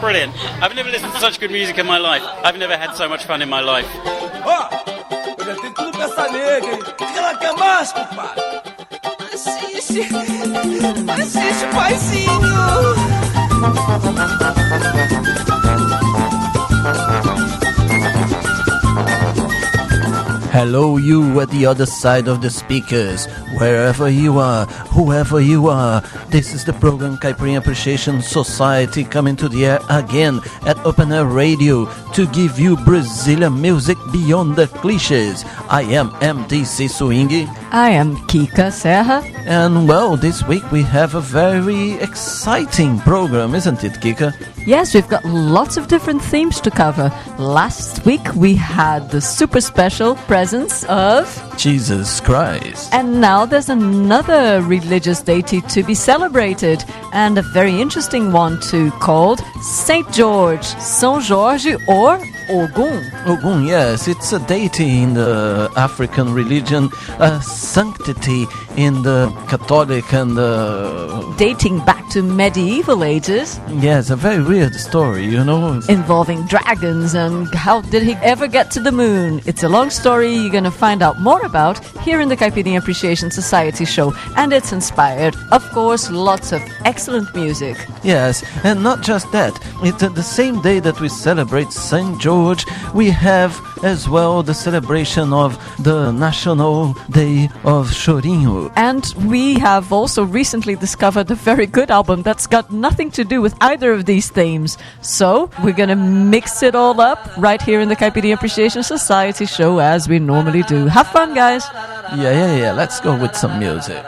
brilliant. I've never listened to such good music in my life. I've never had so much fun in my life. Ó, eu já tenho tudo pra essa nega, hein? O que ela quer mais, compadre? Assiste, paizinho. Hello, you at the other side of the speakers, wherever you are, whoever you are. This is the program Caipirinha Appreciation Society coming to the air again at Open Air Radio to give you Brazilian music beyond the cliches. I am MDC Swing. I am Kika Serra. And well, this week we have a very exciting program, isn't it, Kika? Yes, we've got lots of different themes to cover. Last week we had the super special presence of Jesus Christ. And now there's another religious deity to be celebrated, and a very interesting one too, called Saint George, São Jorge, or Ogum. Ogum, yes, it's a deity in the African religion, a sanctity in the Catholic and dating back to medieval ages. Yes, a very weird story, you know. Involving dragons and how did he ever get to the moon. It's a long story you're going to find out more about here in the Caipirinha Appreciation Society show. And it's inspired, of course, lots of excellent music. Yes, and not just that. It's the same day that we celebrate St. George, we have as well the celebration of the National Day of Chorinho. And we have also recently discovered a very good album that's got nothing to do with either of these themes. So we're going to mix it all up right here in the Caipirinha Appreciation Society show as we normally do. Have fun, guys. Yeah. Let's go with some music.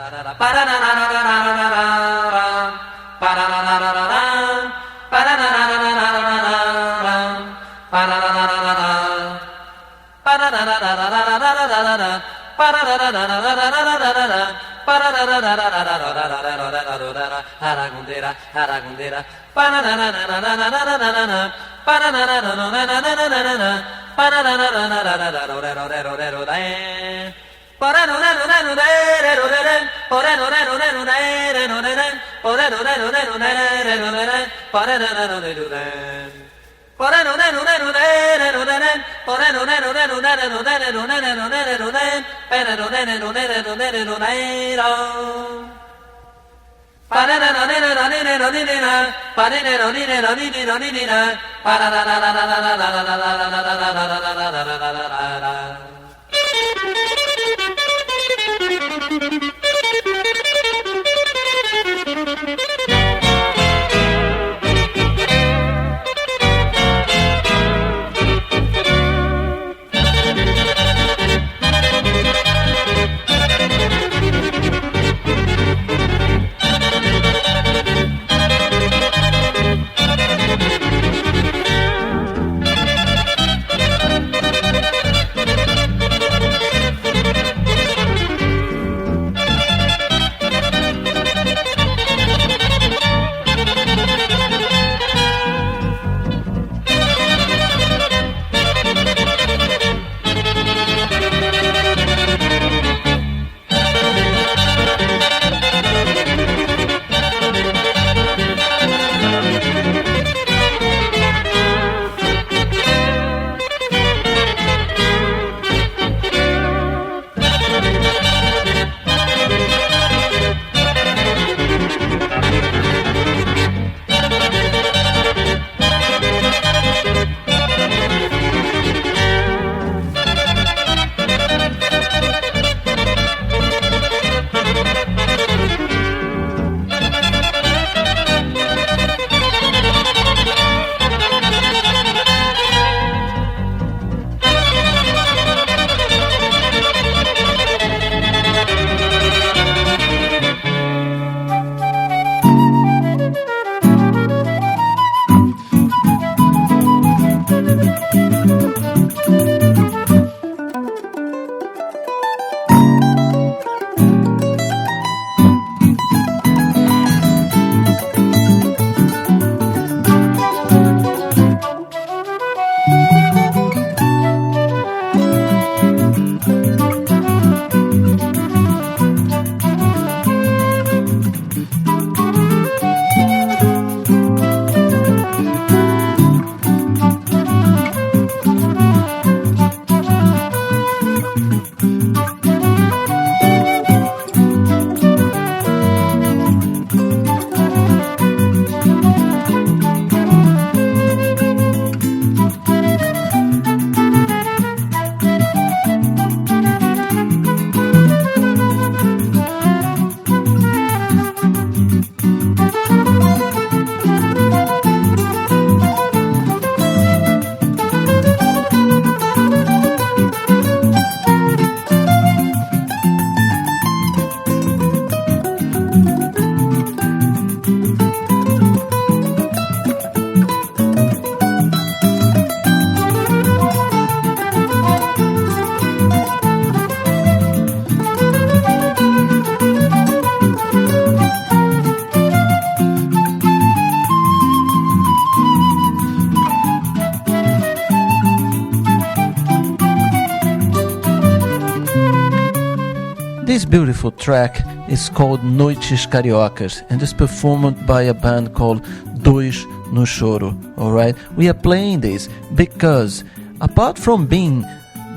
This beautiful track is called Noites Cariocas and is performed by a band called Dois no Choro. Alright, we are playing this because apart from being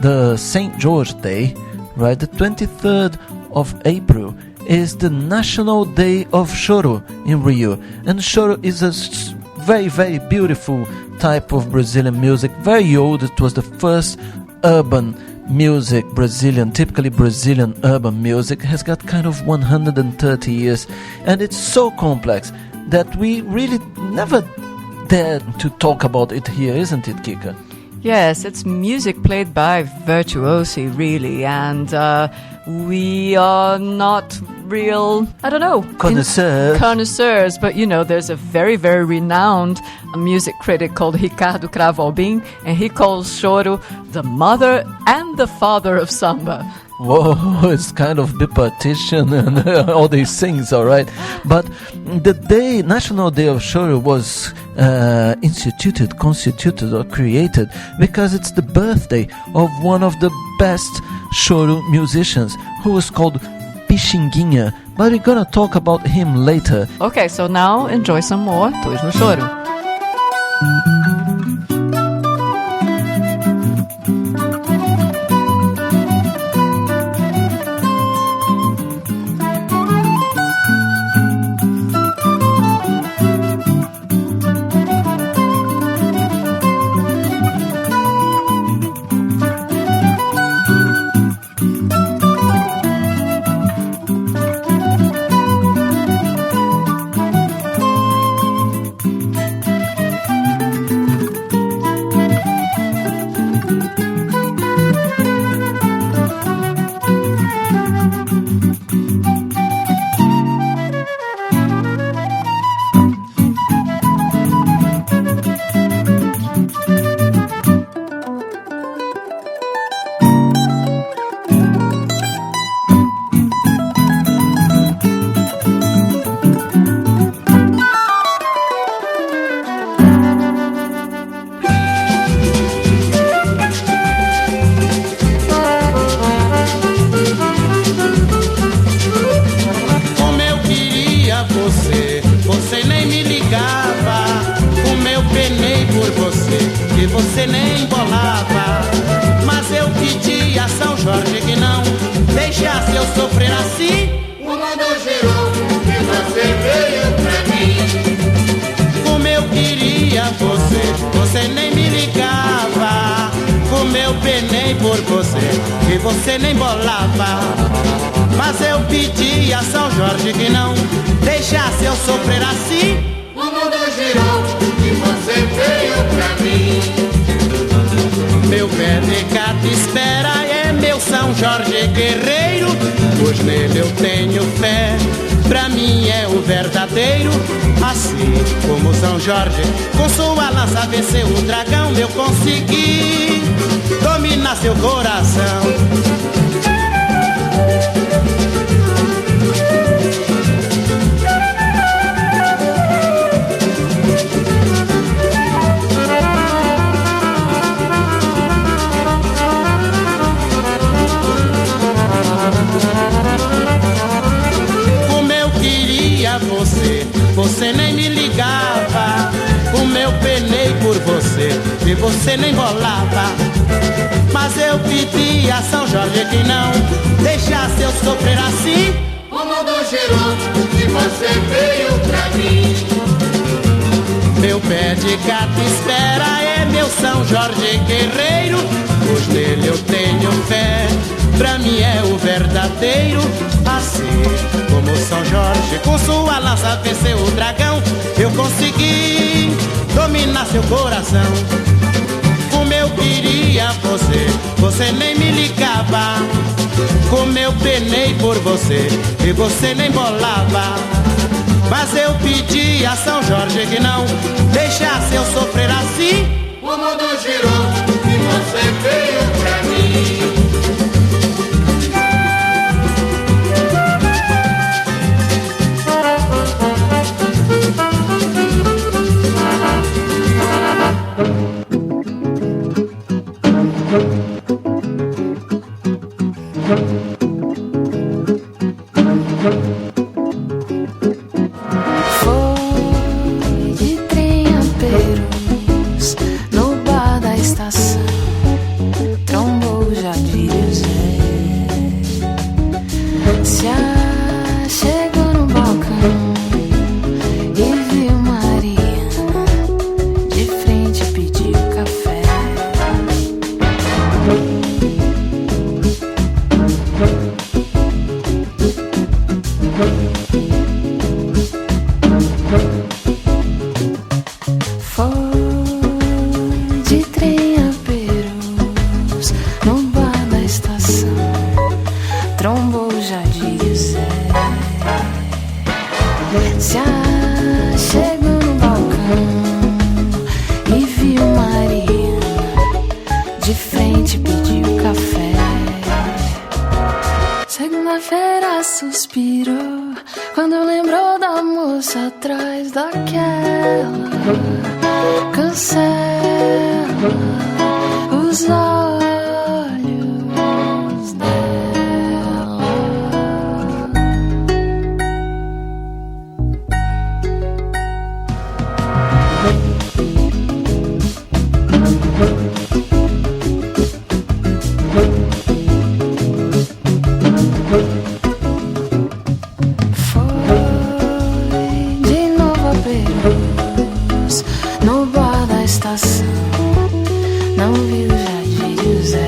the St. George Day, right, the 23rd of April is the National Day of Choro in Rio. And choro is a very, very beautiful type of Brazilian music, very old. It was the first urban music, typically Brazilian urban music. Has got kind of 130 years, and it's so complex that we really never dared to talk about it here, isn't it, Kika? Yes, it's music played by virtuosi, really, and we are not real, connoisseurs, but there's a very, very renowned music critic called Ricardo Cravo Albim, and he calls choro the mother and the father of samba. Whoa, it's kind of bipartition and all these things, all right. But the National Day of Choro was constituted or created because it's the birthday of one of the best choro musicians, who was called Pixinguinha. But we're gonna talk about him later. Okay, so now enjoy some more Dois no Choro. Você nem bolava, mas eu pedi a São Jorge que não deixasse eu sofrer assim. O mundo girou e você veio pra mim. Como eu queria você nem me ligava. Como eu penei por você e você nem bolava, mas eu pedi a São Jorge que não deixasse eu sofrer assim. O mundo girou e você veio pra mim. Meu pé de gato espera, é meu São Jorge guerreiro, pois nele eu tenho fé, pra mim é o verdadeiro. Assim como São Jorge com sua lança venceu o dragão, eu consegui dominar seu coração. Você nem me ligava, como eu penei por você e você nem bolava, mas eu pedi a São Jorge que não deixasse eu sofrer assim. O mundo girou e você veio pra mim. Meu pé de gato espera, é meu São Jorge guerreiro, pois nele eu tenho fé, pra mim é o verdadeiro. Assim como São Jorge com sua lança venceu o dragão, eu consegui dominar seu coração. Como eu queria você nem me ligava. Como eu penei por você e você nem bolava, mas eu pedi a São Jorge que não deixasse eu sofrer assim. O mundo girou e você veio pra mim. cancela os olhos dela. No bar da estação, não vi o Jade José.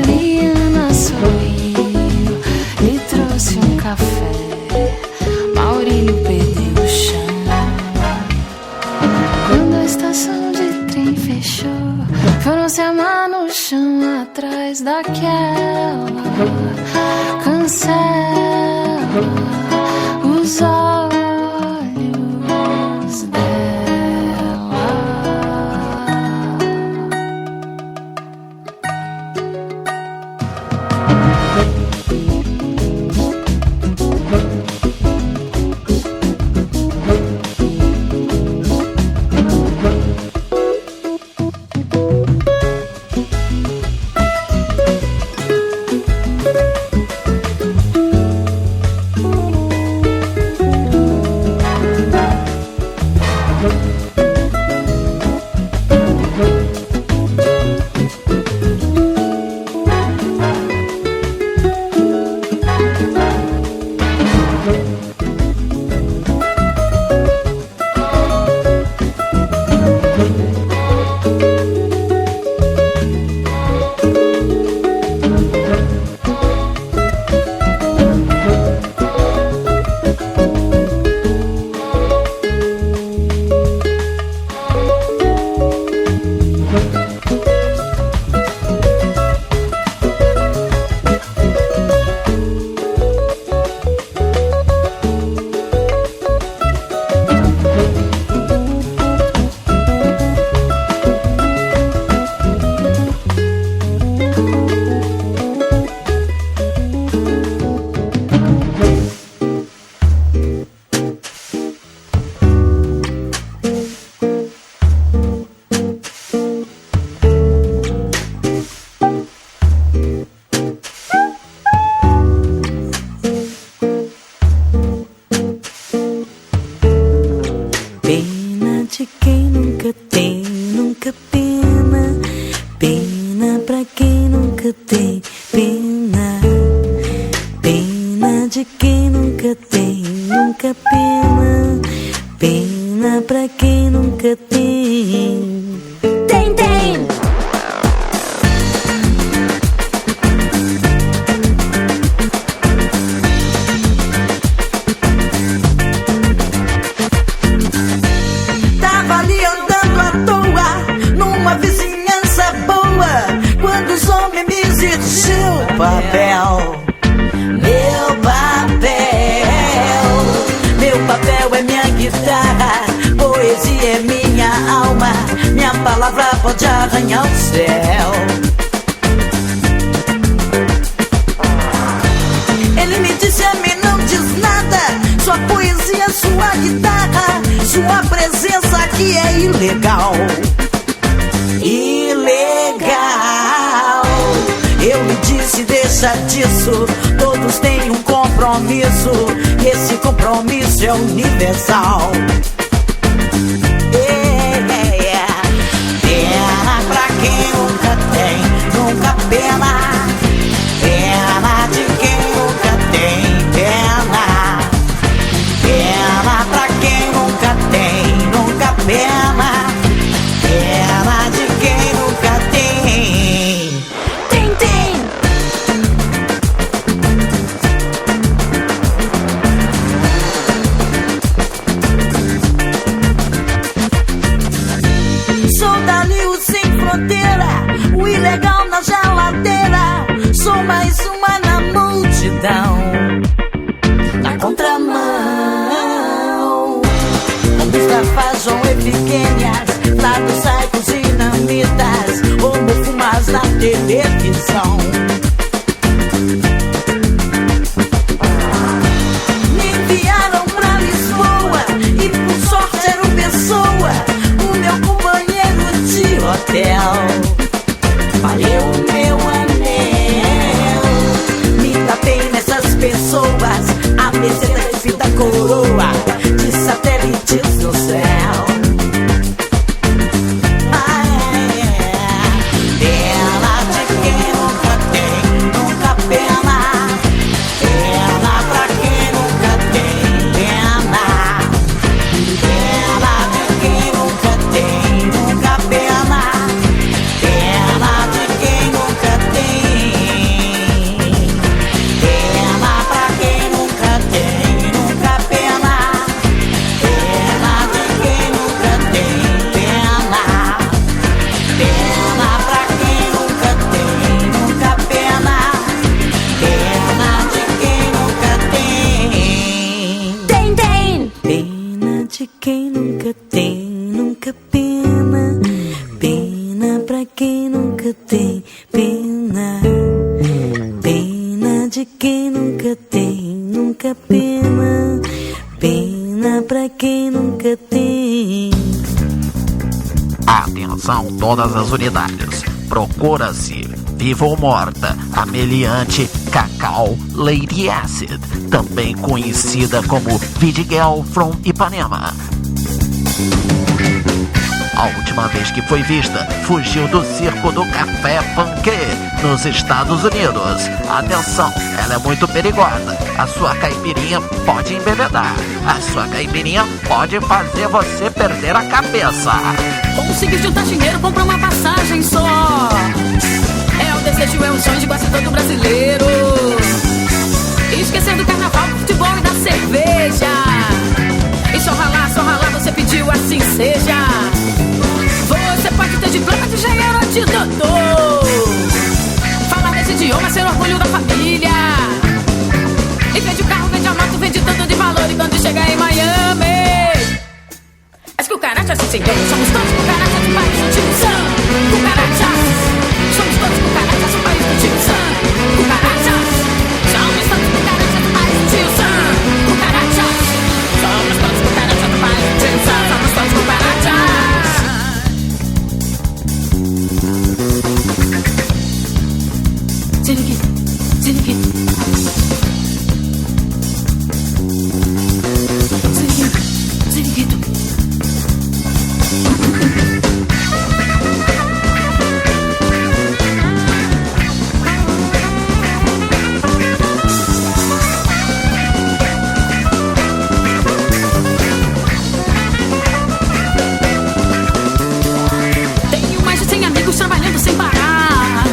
Mariana sorriu, me trouxe um café. Maurílio perdeu o chão. Quando a estação de trem fechou, foram se amar no chão atrás daquela. Cancela os olhos dela. Me enviaram pra Lisboa. de quem nunca tem, nunca pena. Pena pra quem nunca tem pena. Pena de quem nunca tem, nunca pena. Pena pra quem nunca tem. Atenção todas as unidades. Procura-se, viva ou morta, a meliante Cacau Lady Acid, também conhecida como Vidgirl from Ipanema. A última vez que foi vista, fugiu do circo do Café Panquê, nos Estados Unidos. Atenção, ela é muito perigosa. A sua caipirinha pode embebedar. A sua caipirinha pode fazer você perder a cabeça. Conseguir juntar dinheiro, comprar uma passagem só. É o desejo, é um sonho de quase todo brasileiro. Esquecer do carnaval, do futebol e da cerveja. E só ralar, você pediu, assim seja. Você pode ter diploma de engenheiro ou de doutor. Falar desse idioma, ser orgulho da família. E vende o carro, vende a moto, vende tanto de valor. E quando chegar em Miami, acho que o Carachas, sim senhor. Somos todos cucarachas do país do Tio Sam. Cucarachas. Somos todos cucarachas do país do Tio Sam. Cucarachas. Somos todos cucarachas do país do Tio Sam. Cucarachas. Somos todos cucarachas do país do Tio Sam. Somos todos cucarachas. Ziniquito, ziniquito. Ziniquito, ziniquito. Tenho mais de 100 amigos trabalhando sem parar.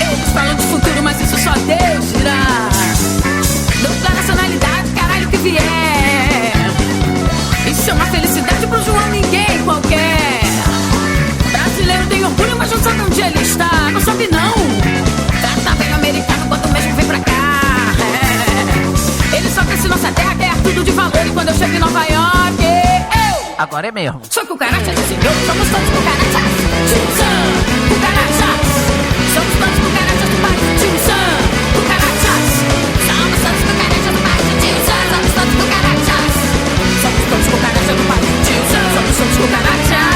Eles falam de futuro, mas isso só Deus dirá. Dupla nacionalidade, caralho que vier. Isso é uma felicidade pro João, ninguém qualquer. Brasileiro tem orgulho, mas não sabe onde ele está. Não sabe não. Trata bem o americano quando mesmo vem pra cá. Ele só pensa em nossa terra, quer tudo de valor. E quando eu chego em Nova York, eu Agora é mesmo. sou cucaracha de senhor. Somos todos cucarachas. Tio Sam, cucarachas. Somos todos cucarachas do país do Tio Sam. Cucarachas. Somos todos cucarachas do país do Tio Sam. Somos todos cucarachas. Somos todos cucarachas do país do Tio Sam. Somos todos cucarachas.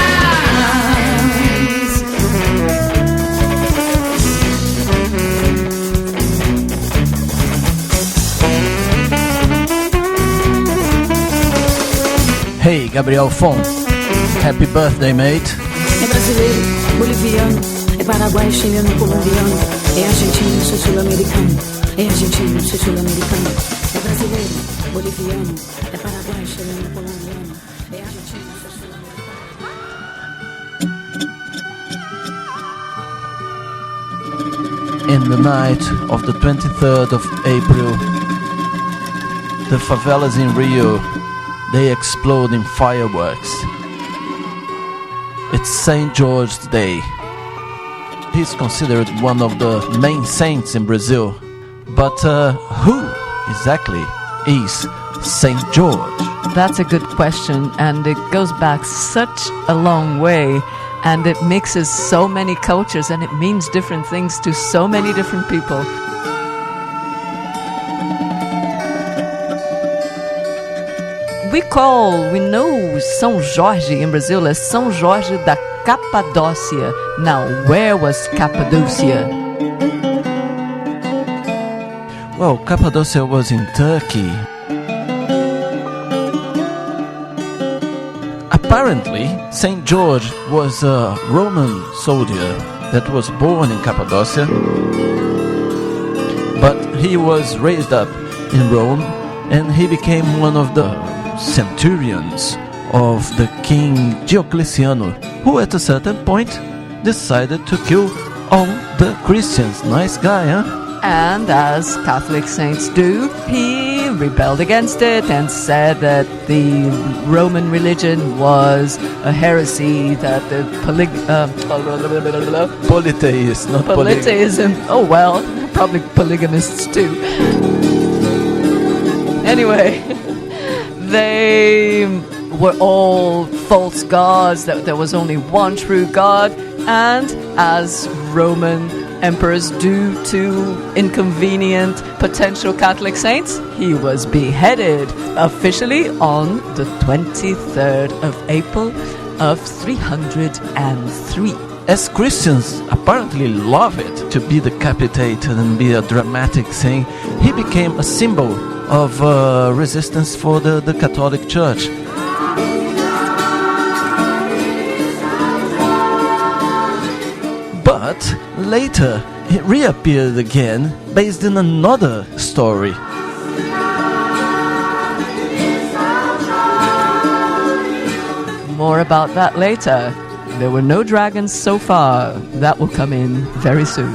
Hey, Gabriel Fon. Happy birthday, mate. É brasileiro, boliviano, é paraguaio, chileno, colombiano, é argentino, sou sul-americano, é argentino, sou sul-americano, é brasileiro, boliviano, é paraguaio, chileno, colombiano, é argentino, sou sul-americano. In the night of the 23rd of April, the favelas in Rio, they explode in fireworks. It's St. George's Day. He's considered one of the main saints in Brazil. But who exactly is St. George? That's a good question, and it goes back such a long way, and it mixes so many cultures, and it means different things to so many different people. We know São Jorge in Brazil as São Jorge da Capadócia. Now, where was Cappadocia? Well, Cappadocia was in Turkey. Apparently, St. George was a Roman soldier that was born in Cappadocia, but he was raised up in Rome, and he became one of the centurions of the King Diocletiano, who at a certain point decided to kill all the Christians. Nice guy, huh? And as Catholic saints do, he rebelled against it and said that the Roman religion was a heresy, that the Polytheist, not polytheism. Oh well, probably polygamists too. Anyway, they were all false gods, that there was only one true God, and as Roman emperors do to inconvenient potential Catholic saints, he was beheaded officially on the 23rd of April of 303. As Christians apparently love it to be decapitated and be a dramatic thing, he became a symbol of resistance for the Catholic Church. But later it reappeared again based in another story. More about that later. There were no dragons so far. That will come in very soon.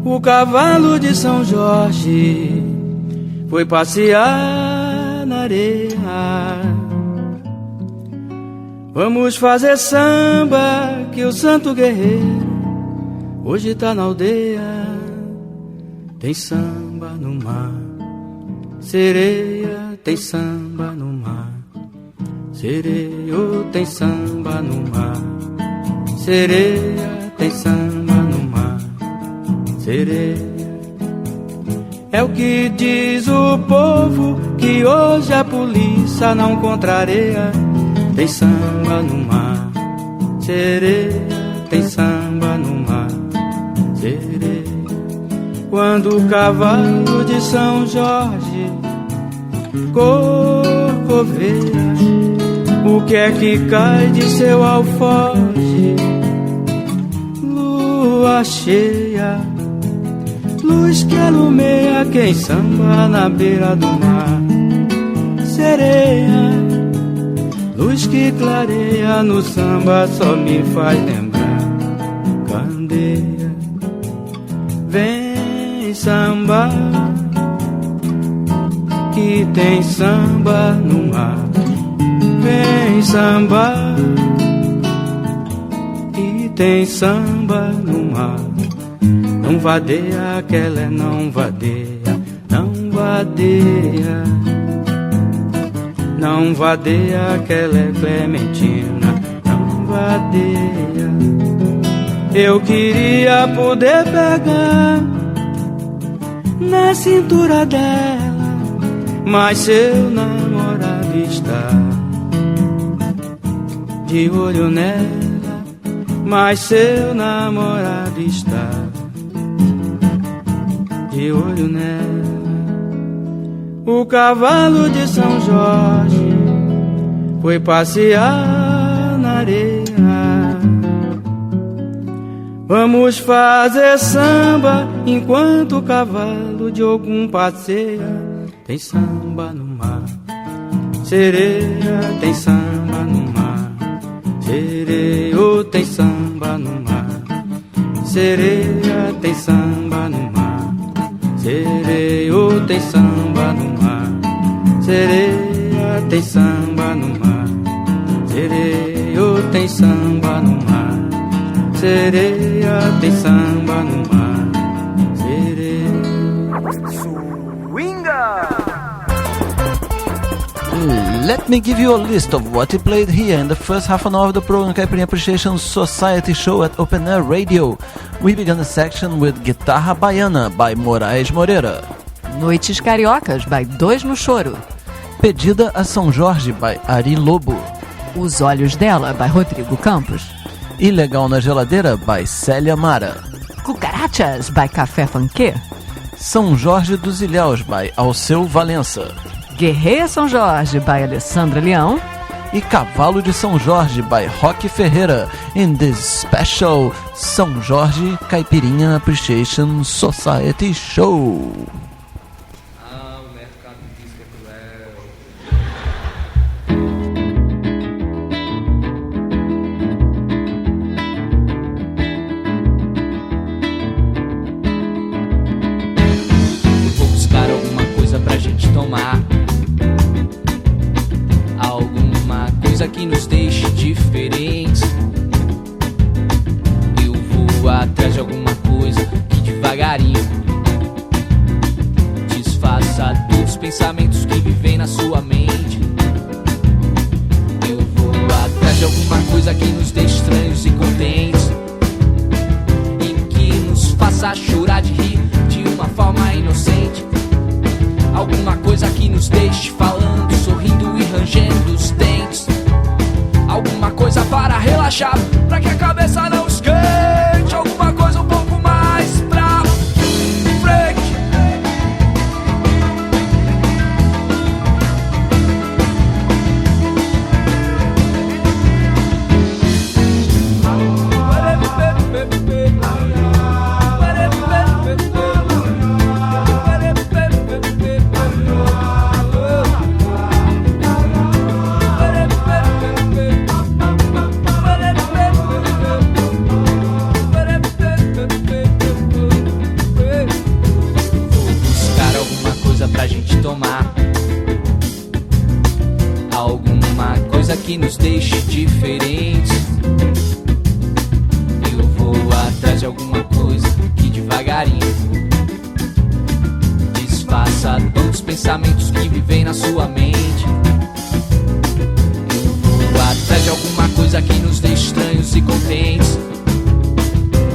O cavalo de São Jorge foi passear na areia. Vamos fazer samba que o santo guerreiro hoje tá na aldeia. Tem samba no mar, sereia, tem samba no mar. Sereia, tem samba no mar. Sereia, tem samba no mar. Sereia. É o que diz o povo, que hoje a polícia não contraria. Tem samba no mar. Sereia, tem samba no mar. Sereia. Quando o cavalo de São Jorge corcoveia, o que é que cai de seu alforje? Lua cheia, luz que alumeia quem samba na beira do mar. Sereia, luz que clareia no samba só me faz lembrar. Candeia, vem samba, que tem samba no mar. Vem samba, que tem samba no mar. Não vadeia, que ela não vadeia, não vadeia. Não vadeia, que ela é clementina, não vadeia. Eu queria poder pegar na cintura dela, mas seu namorado está de olho nela, mas seu namorado está de olho nela. O cavalo de São Jorge foi passear na areia. Vamos fazer samba enquanto o cavalo de algum passeia. Tem samba no mar, sereia, tem samba no mar. Sereia, tem samba no mar. Sereia, tem samba no mar. Sereia, tem samba no mar. Sereia, tem samba no mar. Sereia, tem samba no mar. Sereia, tem samba no mar. Sereia. Let me give you a list of what he played here in the first half an hour of the program Caipirinha Appreciation Society show at Open Air Radio. We began the section with Guitarra Baiana by Moraes Moreira. Noites Cariocas by Dois no Choro. Pedida a São Jorge by Ari Lobo. Os Olhos Dela by Rodrigo Campos. Ilegal na Geladeira by Célia Mara. Cucarachas by Café Funké. São Jorge dos Ilhéus by Alceu Valença. Guerreia São Jorge by Alessandra Leão. E Cavalo de São Jorge by Roque Ferreira in this special São Jorge Caipirinha Appreciation Society Show. O mercado diz que é cruel. Eu vou buscar alguma coisa pra gente tomar, alguma coisa que nos deixe diferentes. Eu vou atrás de alguma coisa que devagarinho desfaça todos os pensamentos que vivem na sua mente. Eu vou atrás de alguma coisa que nos deixe estranhos e contentes, e que nos faça chorar de rir de uma forma inocente. Alguma coisa que nos deixe falando, sorrindo e rangendo os dentes. Alguma coisa para relaxar, pra que a cabeça não esquente. Alguma coisa um pouco mais pra frente. alguma coisa que nos deixe diferentes. Eu vou atrás de alguma coisa que devagarinho desfaça todos os pensamentos que vivem na sua mente. Eu vou atrás de alguma coisa que nos deixe estranhos e contentes,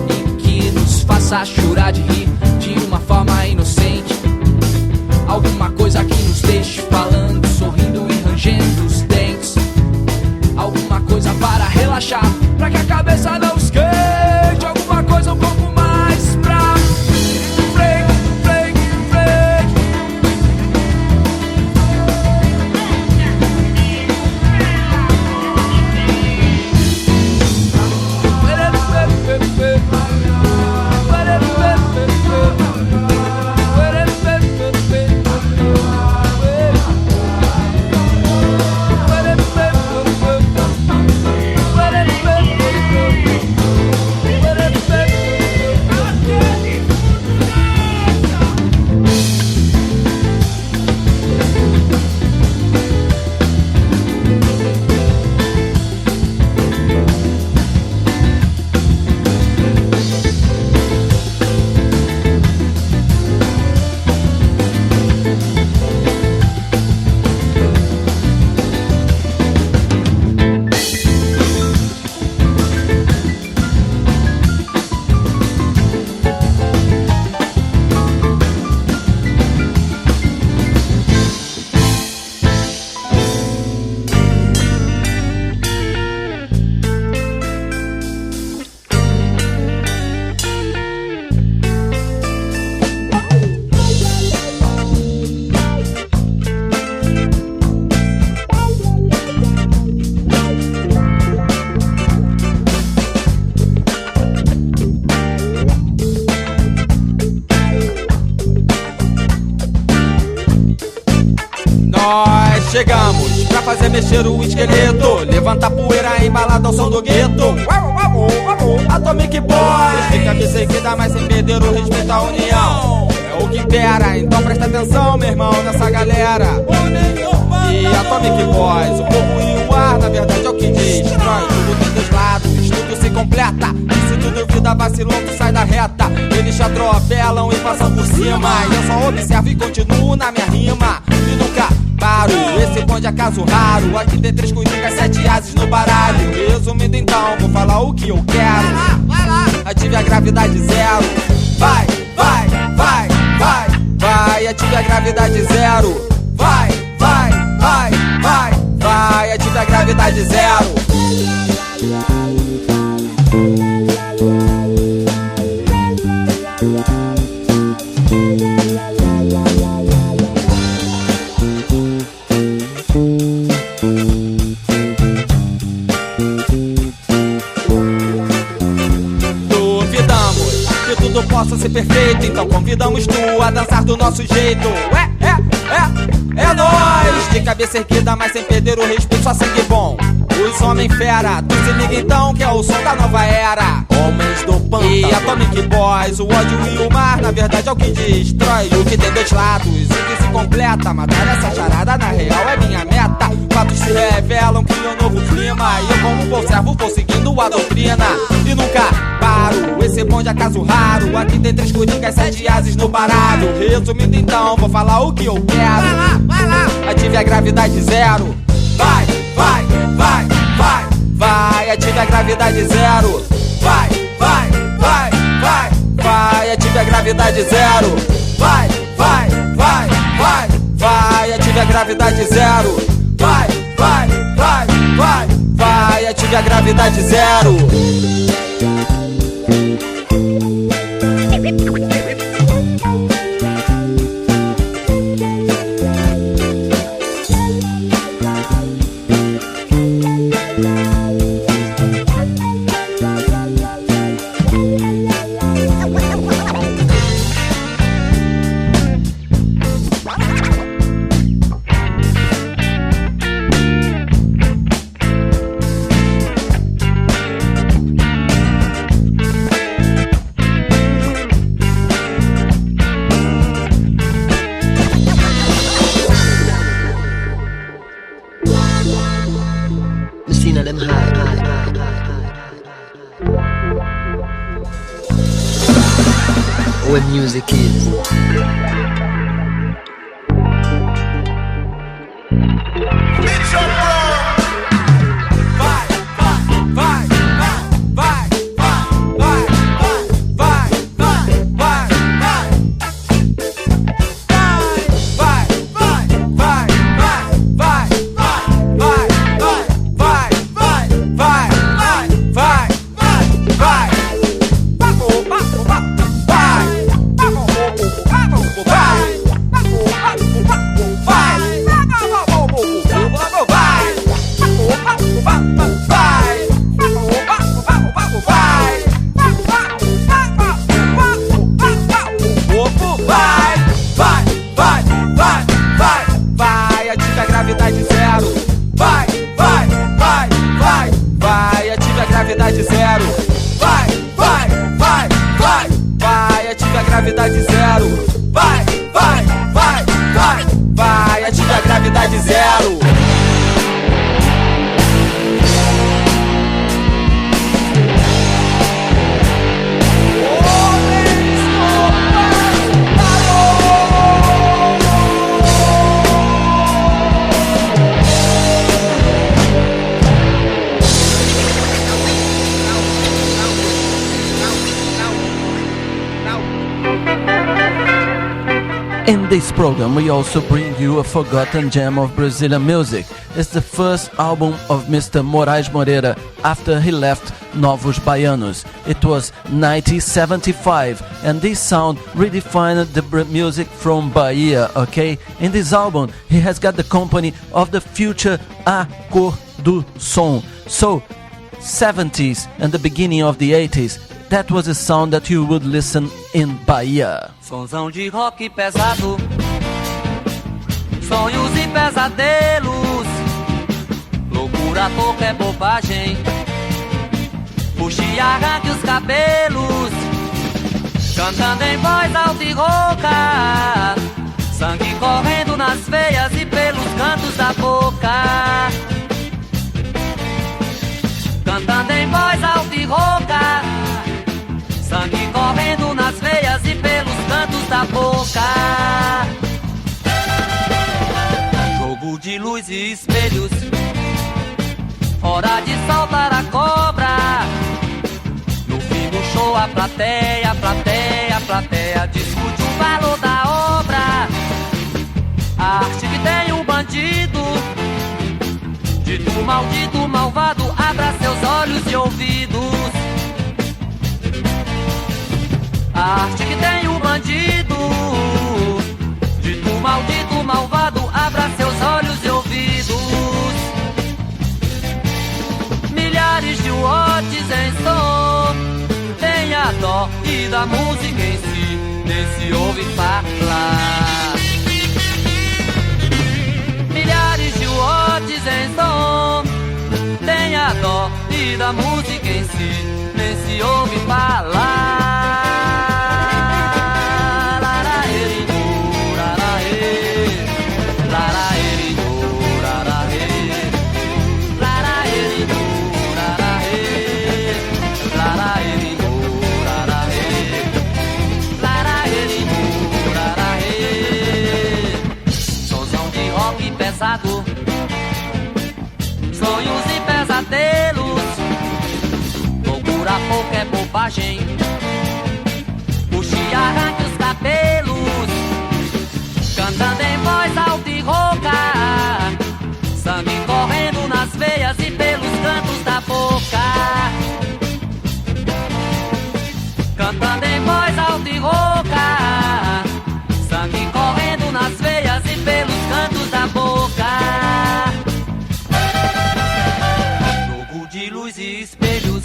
e que nos faça chorar de rir de uma forma inocente. Alguma coisa que nos deixe falando, sorrindo e rangendo os dentes. Alguma coisa para relaxar, pra que a cabeça não esquente. Alguma coisa um pouco mais pra frente, frente, frente. Chegamos pra fazer mexer o esqueleto, levanta a poeira embalada ao som do gueto. Atomic Boys, de cabeça erguida, mas sem perder o respeito à união. É o que impera, então presta atenção, meu irmão, nessa galera. E Atomic Boys, o corpo e o ar, na verdade é o que destrói. Tudo tem dois lados, tudo se completa. E se tu duvida, vacilou, tu sai da reta. Eles te atropelam e passam por cima. E eu só observo e continuo na minha rima. E nunca paro, esse bonde é caso raro. Aqui tem 3 coringas, 7 ases no baralho. Resumindo então, vou falar o que eu quero. Vai lá, ative a gravidade zero. Vai, vai, vai, vai, vai, ative a gravidade zero. Vai, vai, vai, vai, vai, ative a gravidade zero. Tudo possa ser perfeito, então convidamos tu a dançar do nosso jeito. É nóis! De cabeça erguida, mas sem perder o respeito, só sangue bom. Os homens fera, tu se liga então que é o som da nova era. Homens do pântano e Atomic Boys, o ódio e o mar, na verdade é o que destrói. O que tem dois lados e que se completa. Matar essa charada na real é minha meta. Fatos se revelam, criam um novo clima. E eu como bom servo vou seguindo a doutrina. E nunca paro, esse bonde é caso raro. Aqui tem 3 coringas, 7 ases no baralho. Resumindo então, vou falar o que eu quero. Vai lá, ative a gravidade zero. Vai, vai, vai, vai, vai, ative a gravidade zero. Vai, vai, vai, vai, vai, ative a gravidade zero. Vai, vai, vai, vai, vai, ative a gravidade zero. Vai, vai, vai, vai, vai, ative a gravidade zero. inna them heart. Where music is. In this program, we also bring you a forgotten gem of Brazilian music. It's the first album of Mr. Moraes Moreira after he left Novos Baianos. It was 1975, and this sound redefined the music from Bahia, okay? In this album, he has got the company of the future A Cor do Som. So, 70s and the beginning of the 80s, that was the sound that you would listen in Bahia. Sonzão de rock pesado, sonhos e pesadelos, loucura pouca é bobagem, puxe e arranque os cabelos, cantando em voz alta e rouca, sangue correndo nas veias e pelos cantos da boca, cantando em voz alta e rouca, sangue correndo nas veias e pelos cantos da boca. Jogo de luz e espelhos, hora de soltar a cobra. No fim do show a plateia discute o valor da obra. A arte que tem um bandido, dito maldito, malvado, abra seus olhos e ouvidos. A arte que tem um bandido, dito maldito, malvado, abra seus olhos e ouvidos. Milhares de watts em som, tenha dó e da música em si, nem se ouve falar. Milhares de watts em som, tenha dó e da música em si, nem se ouve falar. Sonhos e pesadelos, loucura pouca é bobagem, puxe e arranque os cabelos, cantando em voz alta e rouca, sangue correndo nas veias e pelos cantos da boca, cantando em voz alta e rouca, sangue correndo nas veias e pelos cantos da boca. Jogo de luz e espelhos,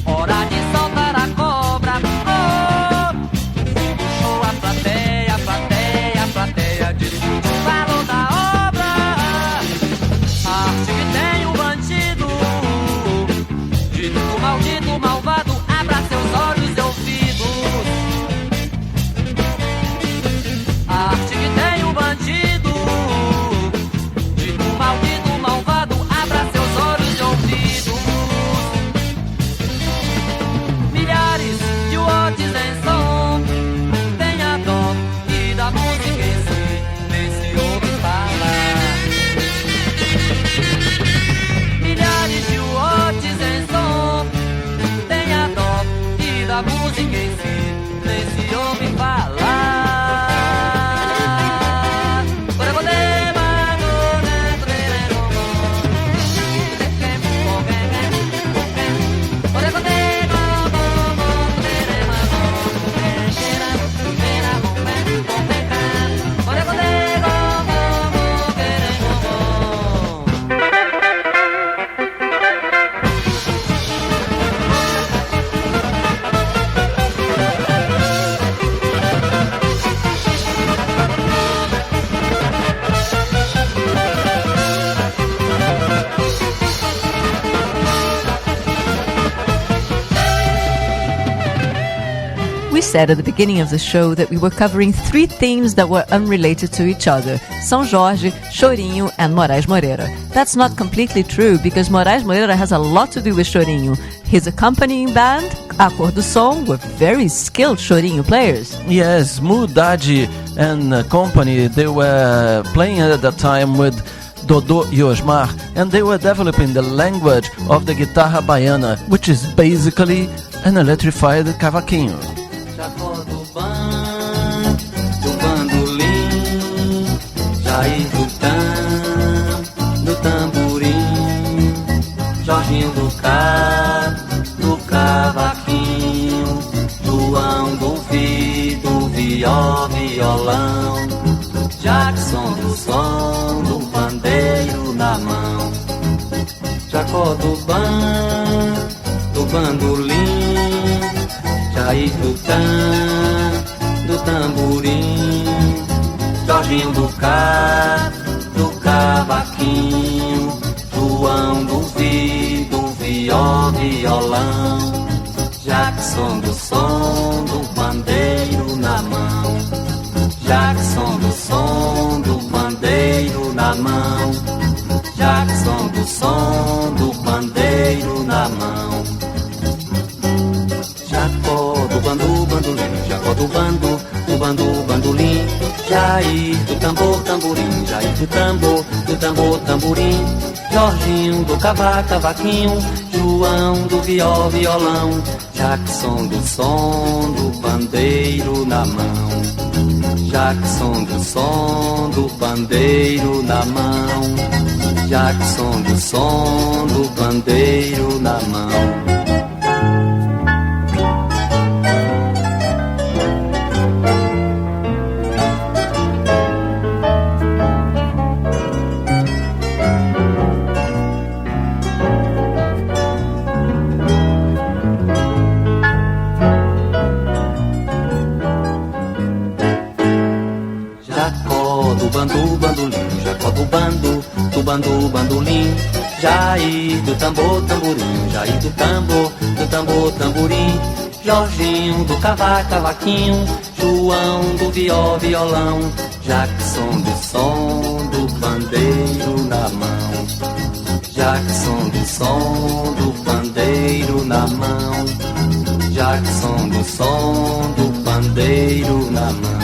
hora de soltar a cobra. Oh, fim do show a plateia discute o valor da obra. A arte que tem um bandido, dito maldito, malvado, abra seus olhos e ouvidos. A arte que tem um bandido, dito maldito, malvado, abra ninguém nem se ouve falar. We said at the beginning of the show that we were covering 3 themes that were unrelated to each other: São Jorge, Chorinho, and Moraes Moreira. That's not completely true, because Moraes Moreira has a lot to do with Chorinho. His accompanying band, A Cor do Som, were very skilled Chorinho players. Yes, Mudade and company, they were playing at that time with Dodô e Osmar, and they were developing the language of the guitarra baiana, which is basically an electrified cavaquinho. Jacó do bandolim, Jair do tamborim, Jorginho do cavaquinho, João do violão, Jackson do som, do pandeiro na mão, Jacó do bandolim, Jair do tamborim, Jorginho do cavaquinho, João do violão, Jackson do som, do pandeiro na mão, Jackson do som, do pandeiro na mão, Jackson do som, do pandeiro na mão. Jacó do bandolim, Jacó do bandolim, Jair do tamborim, Jair do tamborim, Jorginho do cavaquinho, João do violão, Jackson do som, do pandeiro na mão, Jackson do som, do pandeiro na mão, Jackson do som, do pandeiro na mão. Bandolim, Jair do tamborim, Jair do tamborim, Jorginho do cavaquinho, João do violão, Jackson do som, do pandeiro na mão, Jackson do som, do pandeiro na mão, Jackson do som, do pandeiro na mão.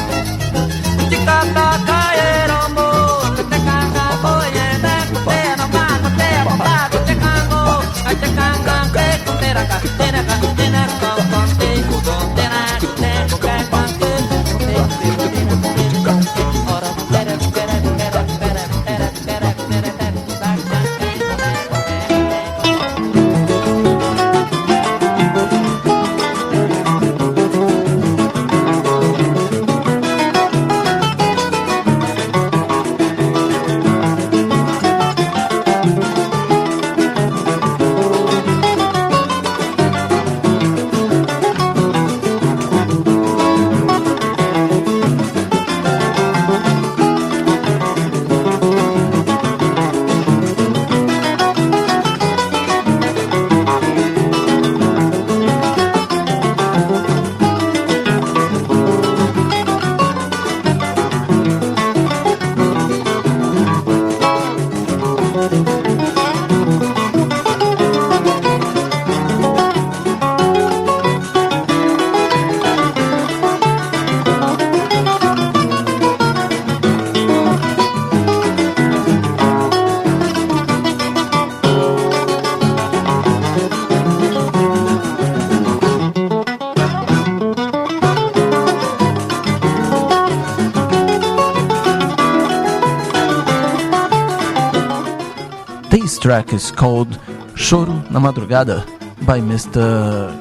This track is called Choro na Madrugada by Mr.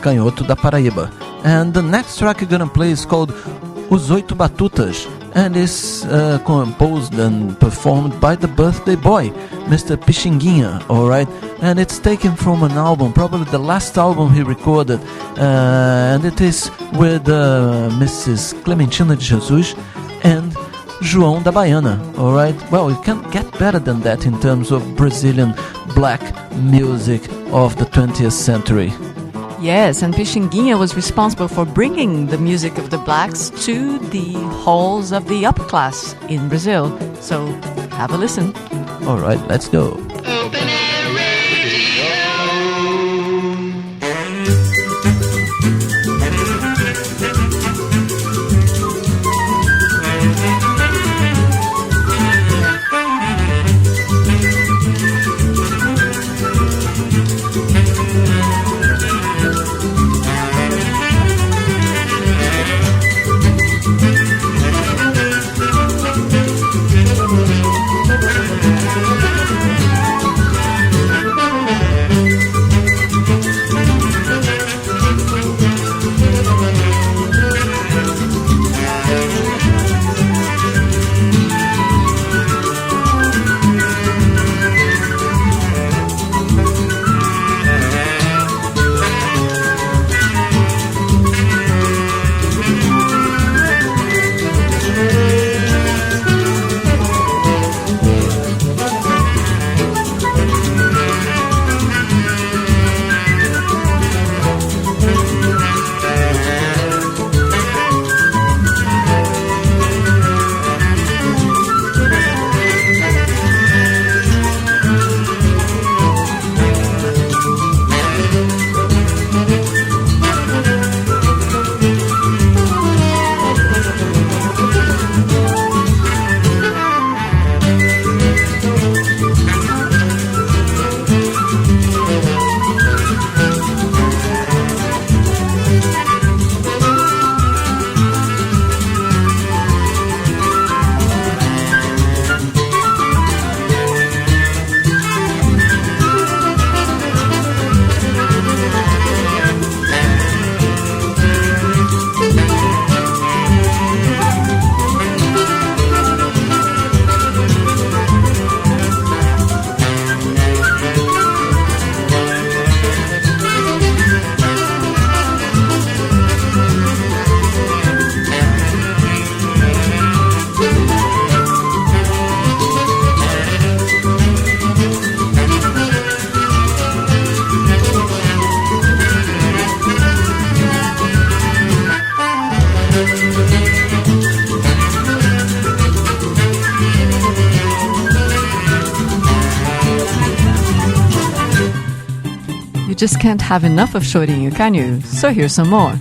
Canhoto da Paraíba. And the next track you're gonna play is called Os Oito Batutas, and is composed and performed by the birthday boy, Mr. Pixinguinha, alright? And it's taken from an album, probably the last album he recorded, and it is with Mrs. Clementina de Jesus and João da Baiana, alright? Well, you can't get better than that in terms of Brazilian black music of the 20th century. Yes, and Pixinguinha was responsible for bringing the music of the blacks to the halls of the upper class in Brazil. So, have a listen. Alright, let's go. Just can't have enough of chorinho, can you? So here's some more.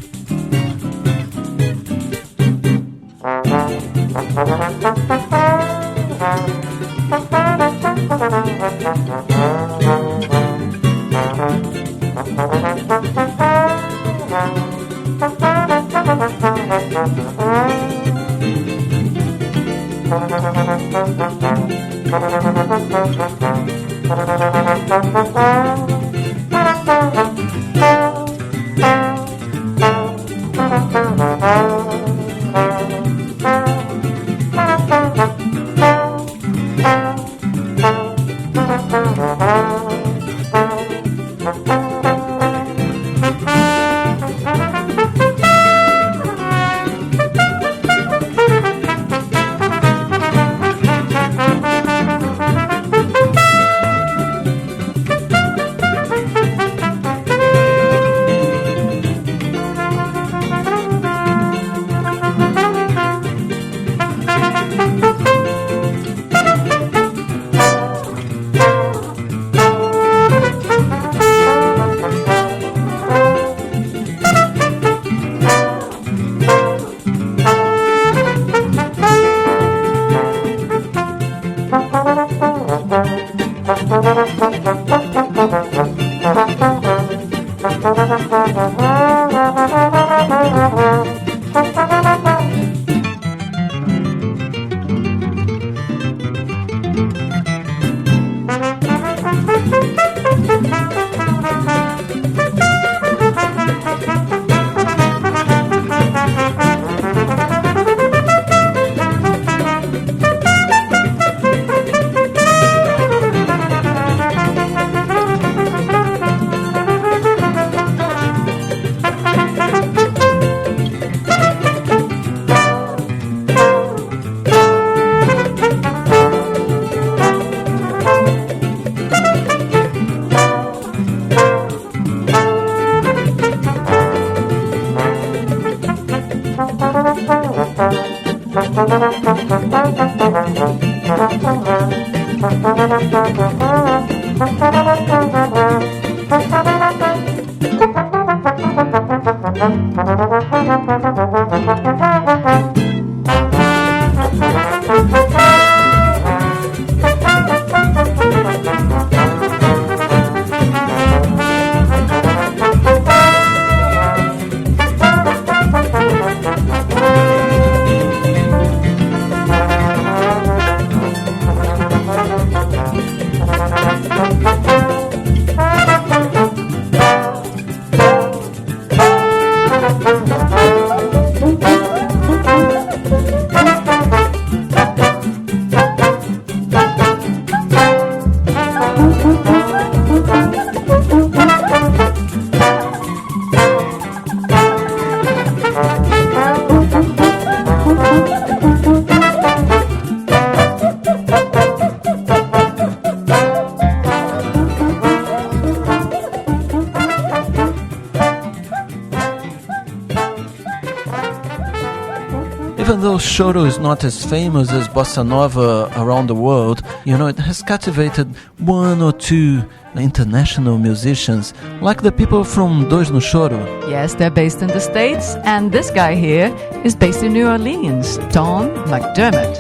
Even though choro is not as famous as bossa nova around the world, it has captivated one or two international musicians, like the people from Dois no Choro. Yes, they're based in the States, and this guy here is based in New Orleans, Tom McDermott.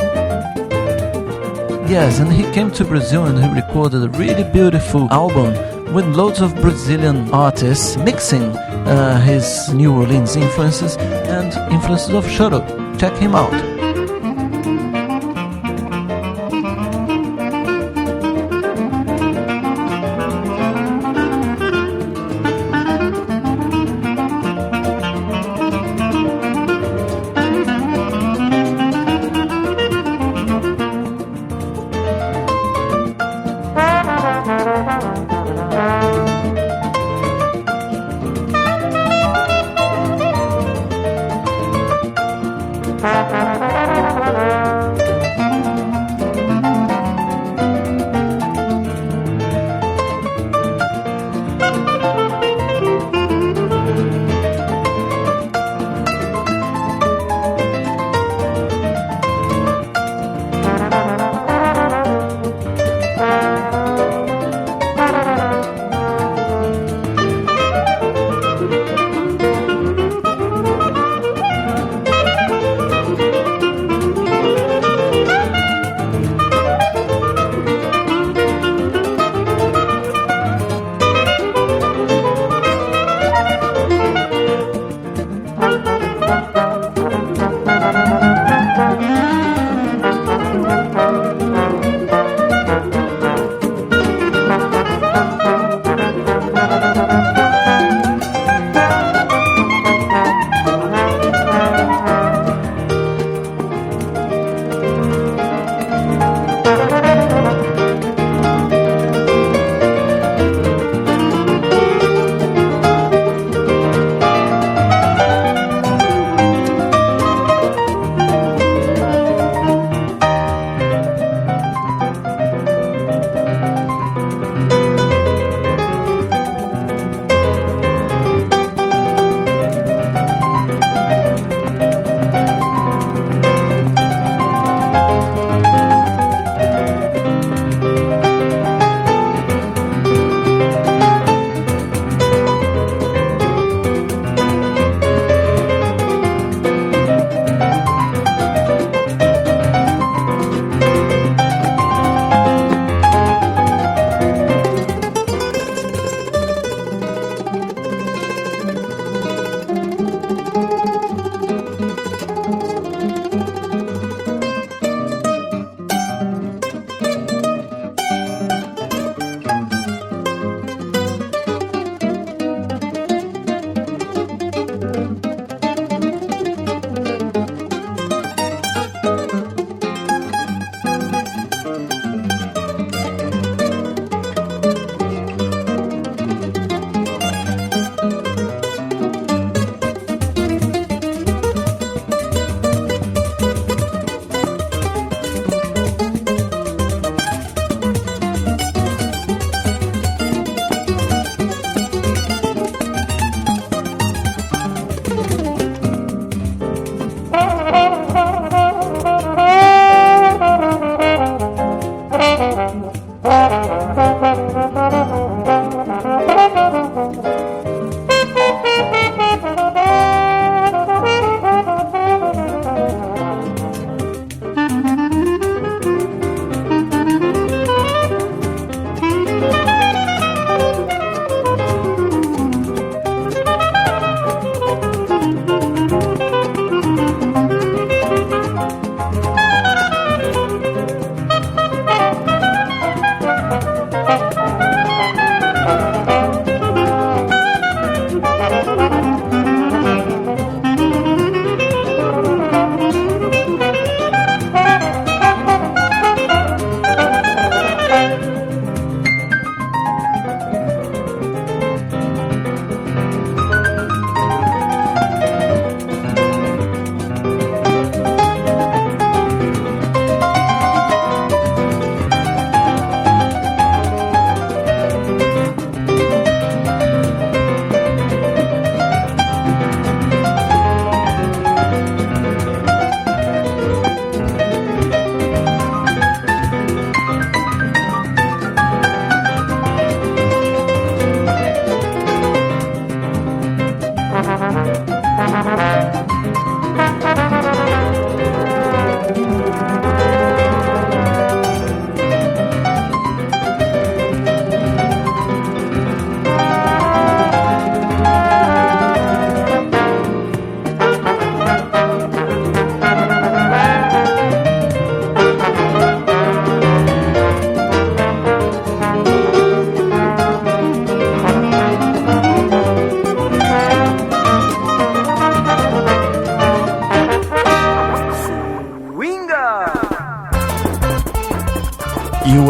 Yes, and he came to Brazil and he recorded a really beautiful album with loads of Brazilian artists mixing his New Orleans influences and influences of choro. Check him out. Thank you.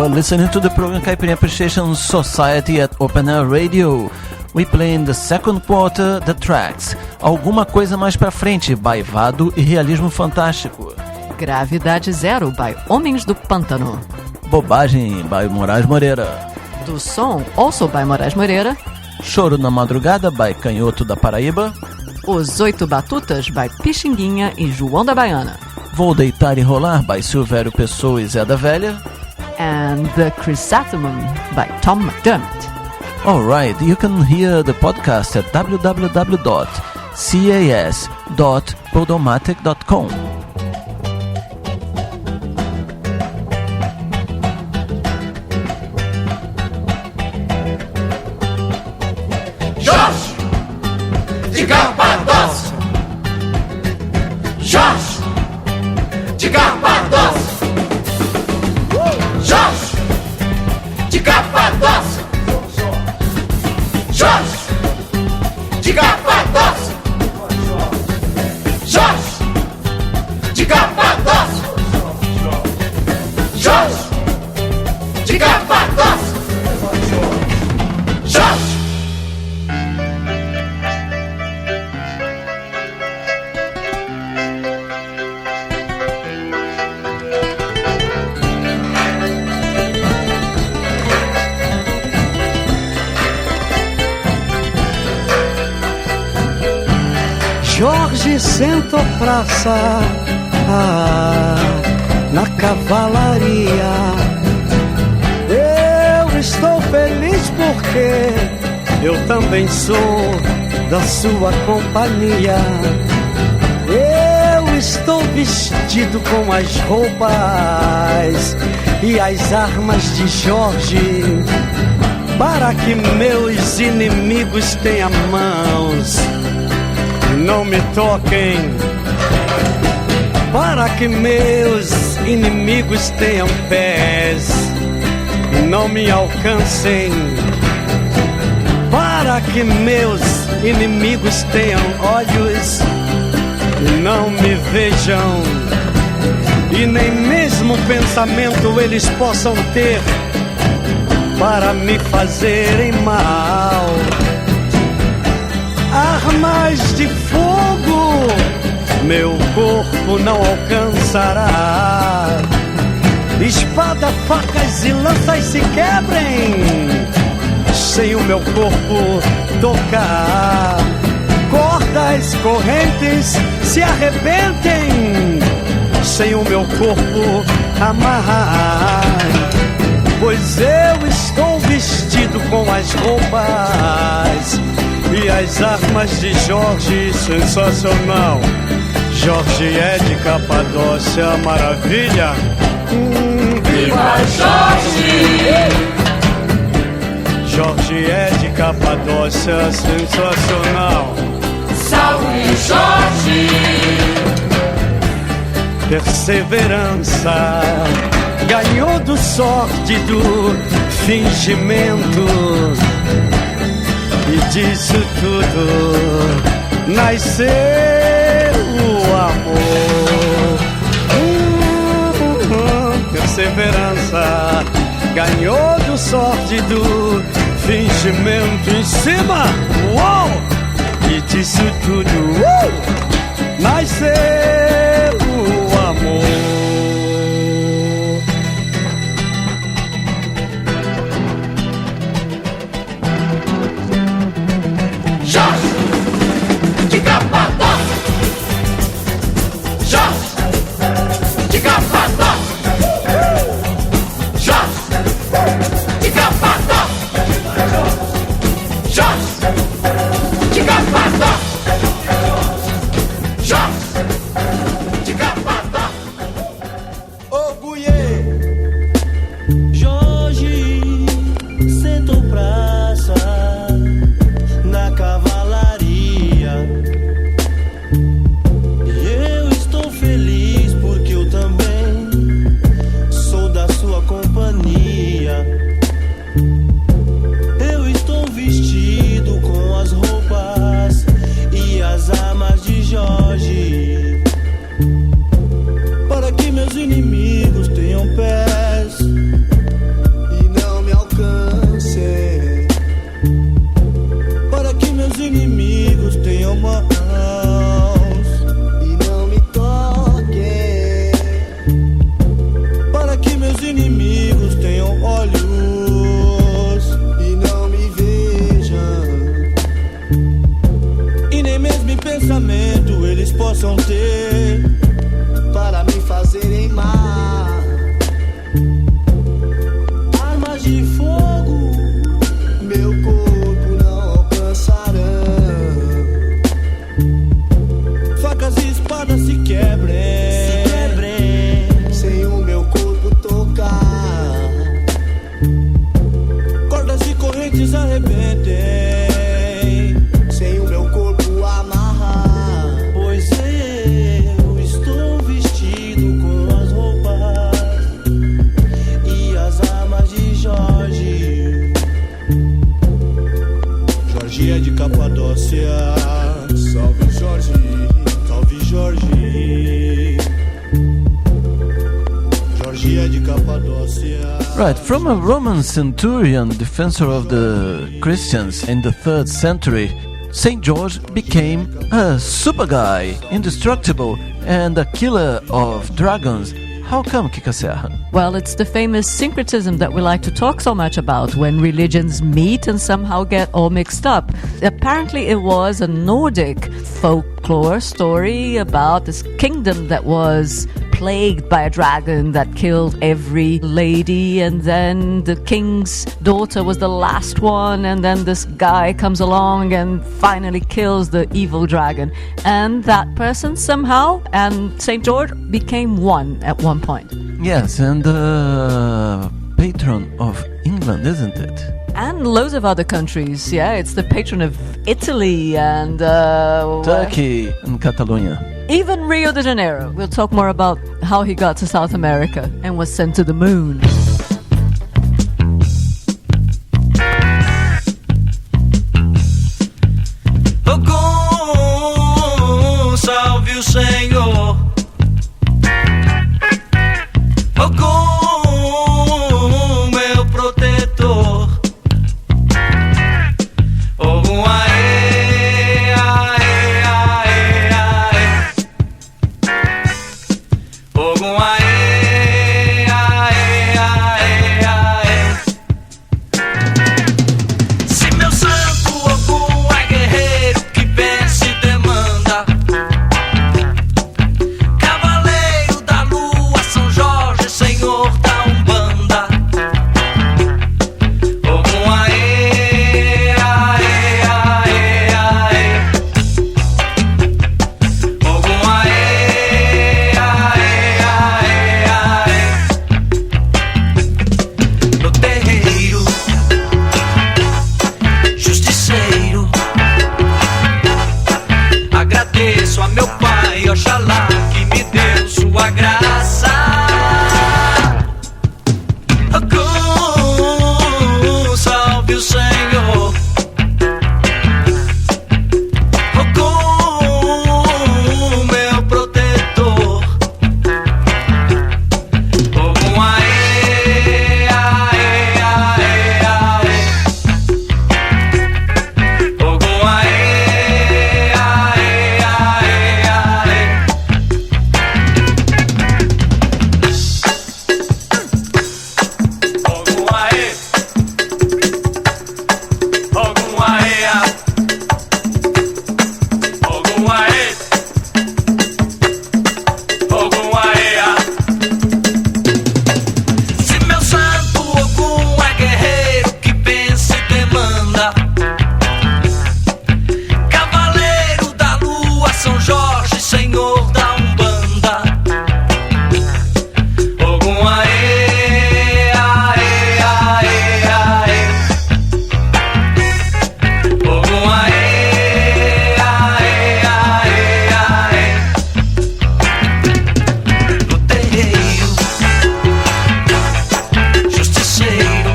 are listening to the program Caipirinha Appreciation Society at Open Air Radio. We play in the second quarter the tracks Alguma Coisa Mais Pra Frente, by Vado e Realismo Fantástico. Gravidade Zero, by Homens do Pântano. Bobagem, by Moraes Moreira. Do Som, also by Moraes Moreira. Choro na Madrugada, by Canhoto da Paraíba. Os Oito Batutas, by Pixinguinha e João da Baiana. Vou Deitar e Rolar, by Silvério Pessoa e Zé da Velha. And The Chrysanthemum, by Tom McDermott. Alright, you can hear the podcast at www.cas.podomatic.com. Jorge de Capadócia, Jorge de Capadócia, Jorge de Capadócia, Jorge de Capadócia, Jorge de Capadócia, Jorge de Capadócia, Jorge. Jorge sentou praça na cavalaria. Eu estou feliz porque eu também sou da sua companhia. Eu estou vestido com as roupas e as armas de Jorge, para que meus inimigos tenham mãos, não me toquem, para que meus inimigos tenham pés, não me alcancem, para que meus inimigos tenham olhos e não me vejam, e nem mesmo pensamento eles possam ter para me fazerem mal. Armas de fogo meu corpo não alcançará. Espada, facas e lanças se quebrem sem o meu corpo tocar. Cordas, correntes se arrebentem sem o meu corpo amarrar. Pois eu estou vestido com as roupas e as armas de Jorge, sensacional. Jorge é de Capadócia, maravilha. Viva Jorge! Jorge é de Capadócia, sensacional. Salve Jorge! Perseverança ganhou do sórdido fingimento, e disso tudo nasceu o amor. Perseverança ganhou do sórdido fingimento em cima. Uou! E disso tudo nasceu o amor. Jorge de Capadócia, Jorge de Capadócia, Jorge de Capadócia, Jorge de Capadócia, Jorge arrebentei sem o meu corpo amarrar, pois eu estou vestido com as roupas e as armas de Jorge. Jorge é de Capadócia. Salve Jorge, salve Jorge. Jorge é de Capadócia. Right, from a Roman centurion, defensor of the Christians in the 3rd century, St. George became a super guy, indestructible, and a killer of dragons. How come, Kika Serra? Well, it's the famous syncretism that we like to talk so much about when religions meet and somehow get all mixed up. Apparently, it was a Nordic folklore story about this kingdom that was plagued by a dragon that killed every lady, and then the king's daughter was the last one, and then this guy comes along and finally kills the evil dragon. And that person somehow, and St. George, became one at one point. Yes, and patron of England, isn't it? And loads of other countries, yeah. It's the patron of Italy and Turkey and Catalonia. Even Rio de Janeiro. We'll talk more about how he got to South America and was sent to the moon. Ogum, salve o Senhor. Ogum, meu protetor. Ogum, aê, aê, aê, aê. Ogum, aê, aê, aê, aê. Se meu santo Ogum é guerreiro que vence e demanda, cavaleiro da lua, São Jorge, Senhor da Umbanda. Ogum, aê, aê, aê, aê. Ogum, aê, aê, aê, aê. No terreiro, justiceiro, agradeço a meu pai, Oxalá, que me deu sua graça. Ogum, salve o Senhor. Ogum, meu protetor. Ogum, aê, aê, aê, aê. Ogum, aê, aê, aê, aê. Ogum, aê. Ogum, aê, a. Ogum, aê. Ogum, aê, a. Se meu santo Ogum é guerreiro que vence e demanda, cavaleiro da lua, São Jorge, Senhor da Umbanda. Ogum, aê, aê, aê, aê. Ogum, aê, aê, aê, aê. No terreiro, justiceiro,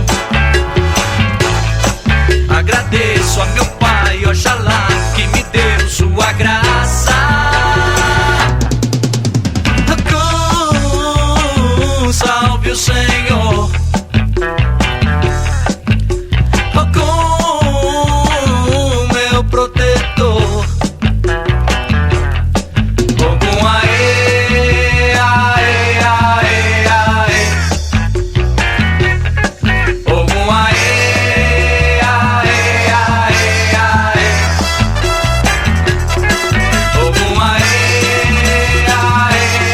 agradeço a meu pai, Oxalá, que me deu sua graça. Ogum, salve o Senhor. Ogum, meu protetor. Ogum, aê, aê, aê, aê. Ogum, aê, aê, aê, aê. Ogum, aê, aê, aê, aê.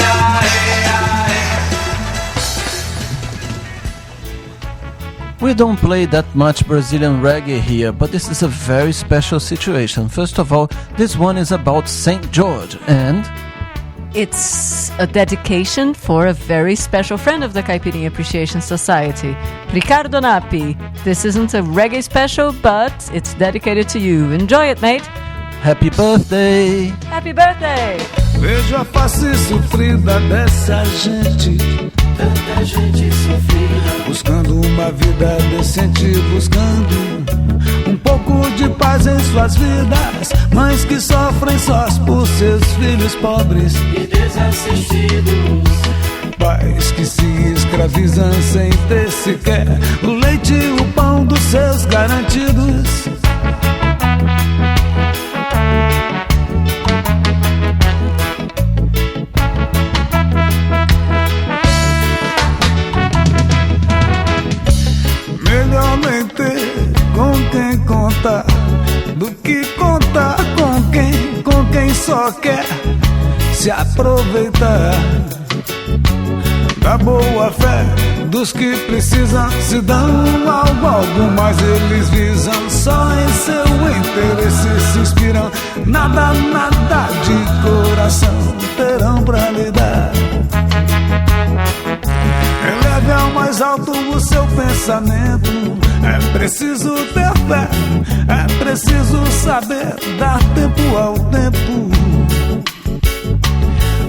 We don't play that much Brazilian reggae here, but this is a very special situation. First of all, this one is about St. George, and It's a dedication for a very special friend of the Caipirinha Appreciation Society, Ricardo Nappi. This isn't a reggae special, but it's dedicated to you. Enjoy it, mate. Happy birthday! Happy birthday! Vejo a face sofrida dessa gente, tanta gente sofrida, buscando uma vida decente, buscando um pouco de paz em suas vidas. Mães que sofrem sós por seus filhos pobres e desassistidos, pais que se escravizam sem ter sequer o leite e o pão dos seus garantidos. Melhor nem ter com quem contar do que contar com quem só quer se aproveitar da boa fé dos que precisam. Se dão algo, mas eles visam só em seu interesse, se inspiram. Nada de coração terão pra lhe dar. Eleve ao mais alto o seu pensamento. É preciso ter fé, é preciso saber dar tempo ao tempo.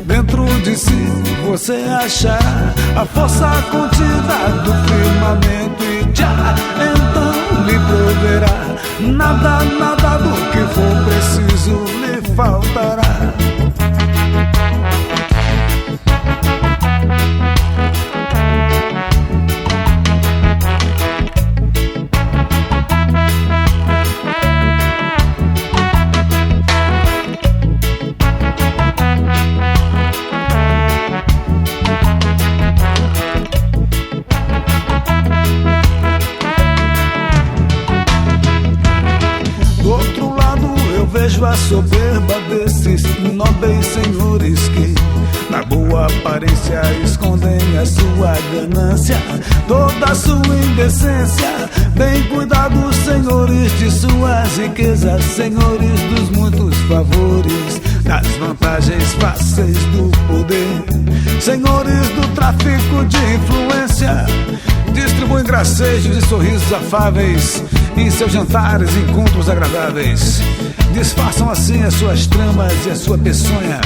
Dentro de si você achará a força contida do firmamento e já então lhe proverá. Nada do que for preciso lhe faltará. Vejo a soberba desses nobres senhores que na boa aparência escondem a sua ganância, toda a sua indecência. Bem cuidado, senhores de suas riquezas, senhores dos muitos favores, das vantagens fáceis do poder, senhores do tráfico de influência. Distribuem gracejos e sorrisos afáveis em seus jantares e encontros agradáveis. Disfarçam assim as suas tramas e a sua peçonha.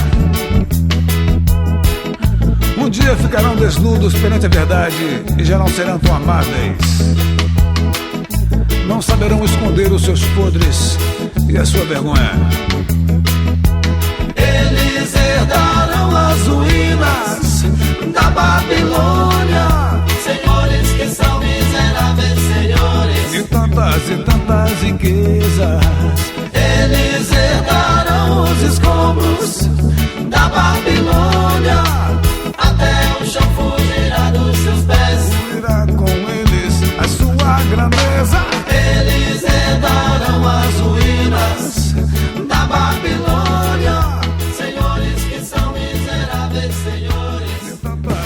Um dia ficarão desnudos perante a verdade e já não serão tão amáveis. Não saberão esconder os seus podres e a sua vergonha. eles herdarão as ruínas da Babilônia, senhores que são miseráveis, senhores, e tantas riquezas. Eles herdarão os escombros da Babilônia, até o chão fugirá dos seus pés. Fugirá com eles a sua grandeza. Eles herdarão as ruínas da Babilônia, senhores que são miseráveis, senhores, e tantas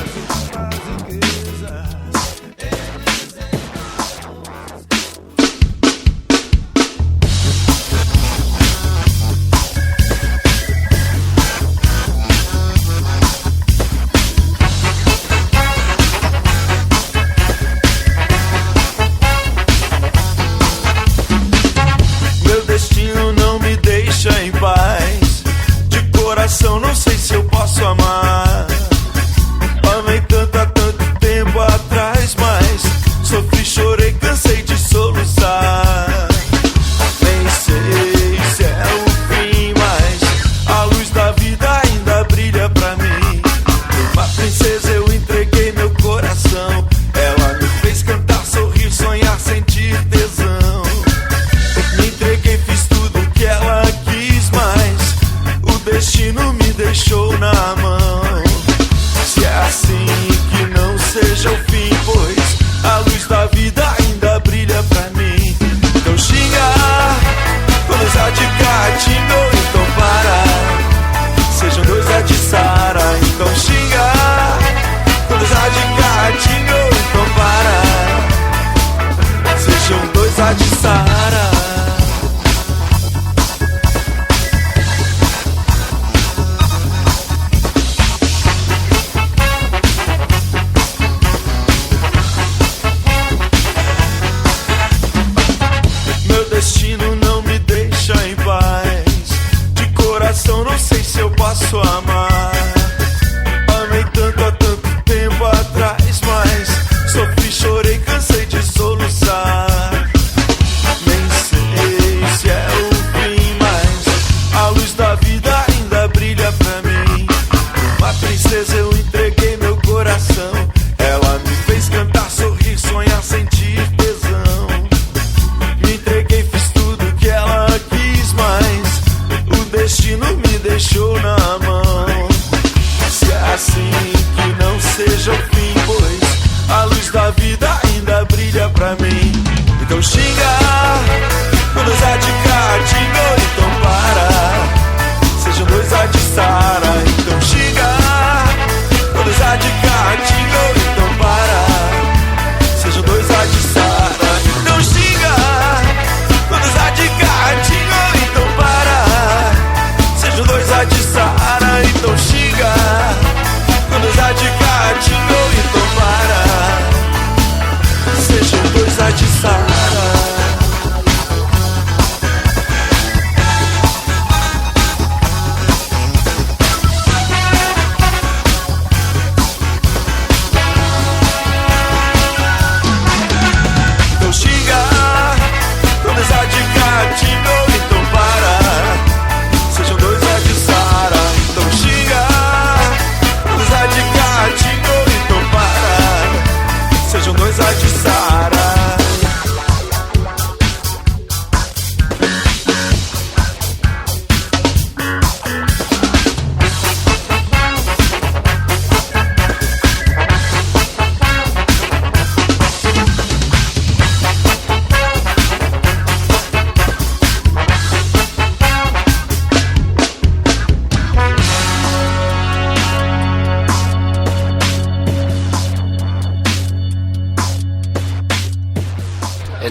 riquezas. Em paz, de coração não sei se eu posso amar. Amei tanto há tanto tempo atrás, mas sofri, chorei, cansei de soluçar. Nem sei se é o fim, mas a luz da vida ainda brilha pra mim. Uma princesa eu entreguei meu coração, ela me fez cantar, sorrir, sonhar, sentir tesão. Me entreguei, fiz tudo que ela quis, mas o destino me deixou na mão. Se é assim, que não seja o fim, pois a luz da vida ainda brilha pra mim. Então xinga, quando os adicatinho, então para. Sejam dois a de Sara, então xinga, quando os adicatinho, então para. Sejam dois a de Sara.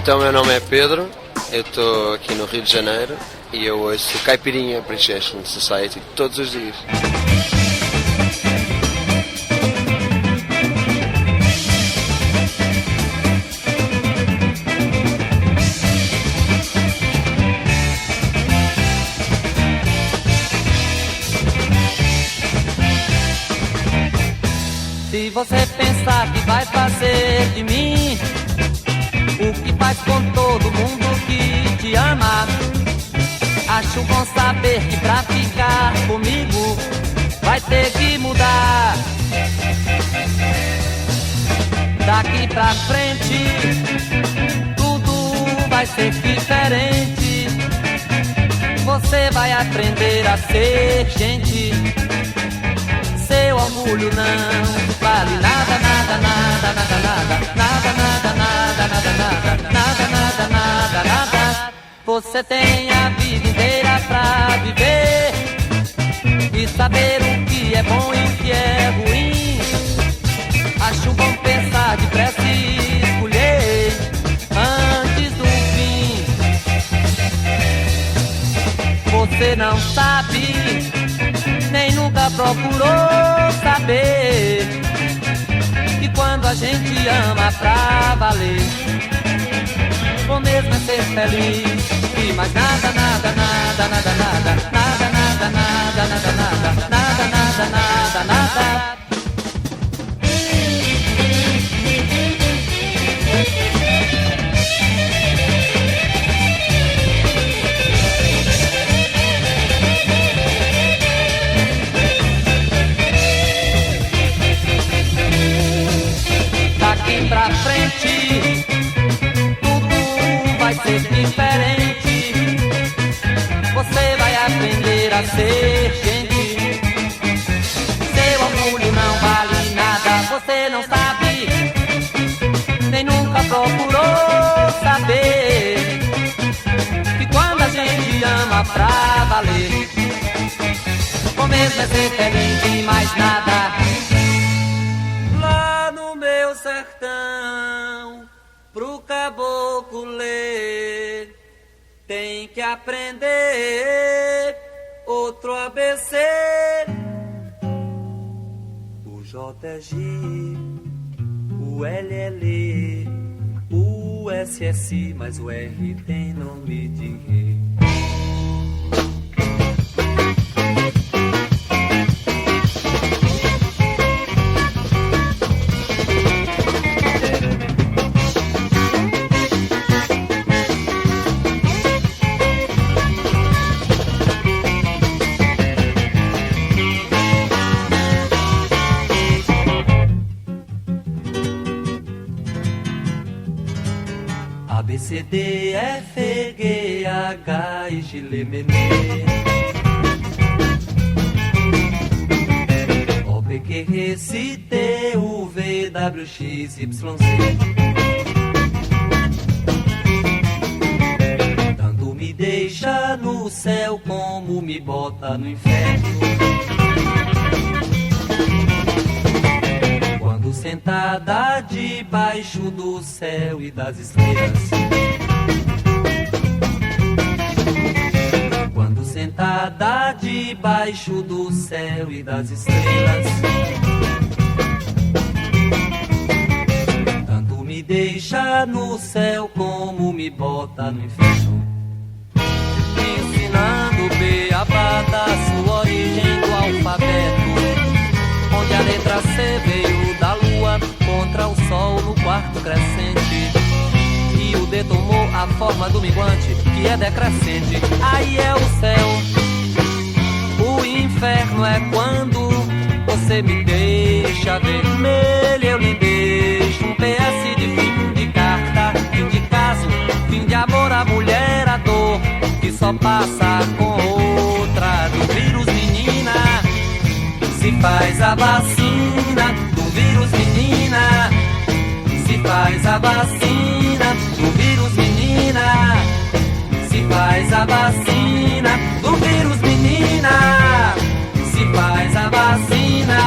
Então, meu nome é Pedro, eu estou aqui no Rio de Janeiro e eu ouço Caipirinha Appreciation Society todos os dias. Se você pensar que vai fazer de mim o que faz com todo mundo que te ama, acho bom saber que pra ficar comigo vai ter que mudar. Daqui pra frente tudo vai ser diferente. Você vai aprender a ser gente. Seu orgulho não vale nada, nada, nada, nada, nada, nada, nada, nada, nada, nada, nada, nada, nada, nada. Você tem a vida inteira pra viver e saber o que é bom e o que é ruim. Acho bom pensar depressa e escolher antes do fim. Você não sabe, nem nunca procurou saber que quando a gente ama pra valer, bom mesmo é ser feliz. E mais nada, nada, nada, nada, nada, nada, nada, nada, nada, nada, nada, nada, nada, nada. Daqui pra frente tudo vai ser diferente. Você vai aprender a ser gente. Seu orgulho não vale nada. Você não sabe, nem nunca procurou saber que quando a gente ama pra valer, o mesmo é ser feliz e mais nada. Lá no meu sertão, pro caboclo ler, tem que aprender outro ABC. O J é G, o L é L, o S é Si, mas o R tem nome de rei. A, B, C, D, F, G, H, I, J, L, M, N, O, P, Q, R, S, T, U, V, W, X, Y, Z. Tanto me deixa no céu como me bota no inferno. Quando sentada debaixo do céu e das estrelas, quando sentada debaixo do céu e das estrelas, tanto me deixa no céu como me bota no inferno. Ensinando beabada, sua origem do alfabeto, onde a letra C veio da lua contra o sol no quarto crescente, e o D tomou a forma do minguante, que é decrescente. Aí é o céu. O inferno é quando você me deixa vermelho, eu lhe deixo um PS de fim de carta, fim de caso, fim de amor, a mulher, a dor que só passa com outra. Do vírus, menina, se faz a vacina. Do vírus, menina, se faz a vacina. Do vírus, menina, se faz a vacina. Do vírus, menina, se faz a vacina.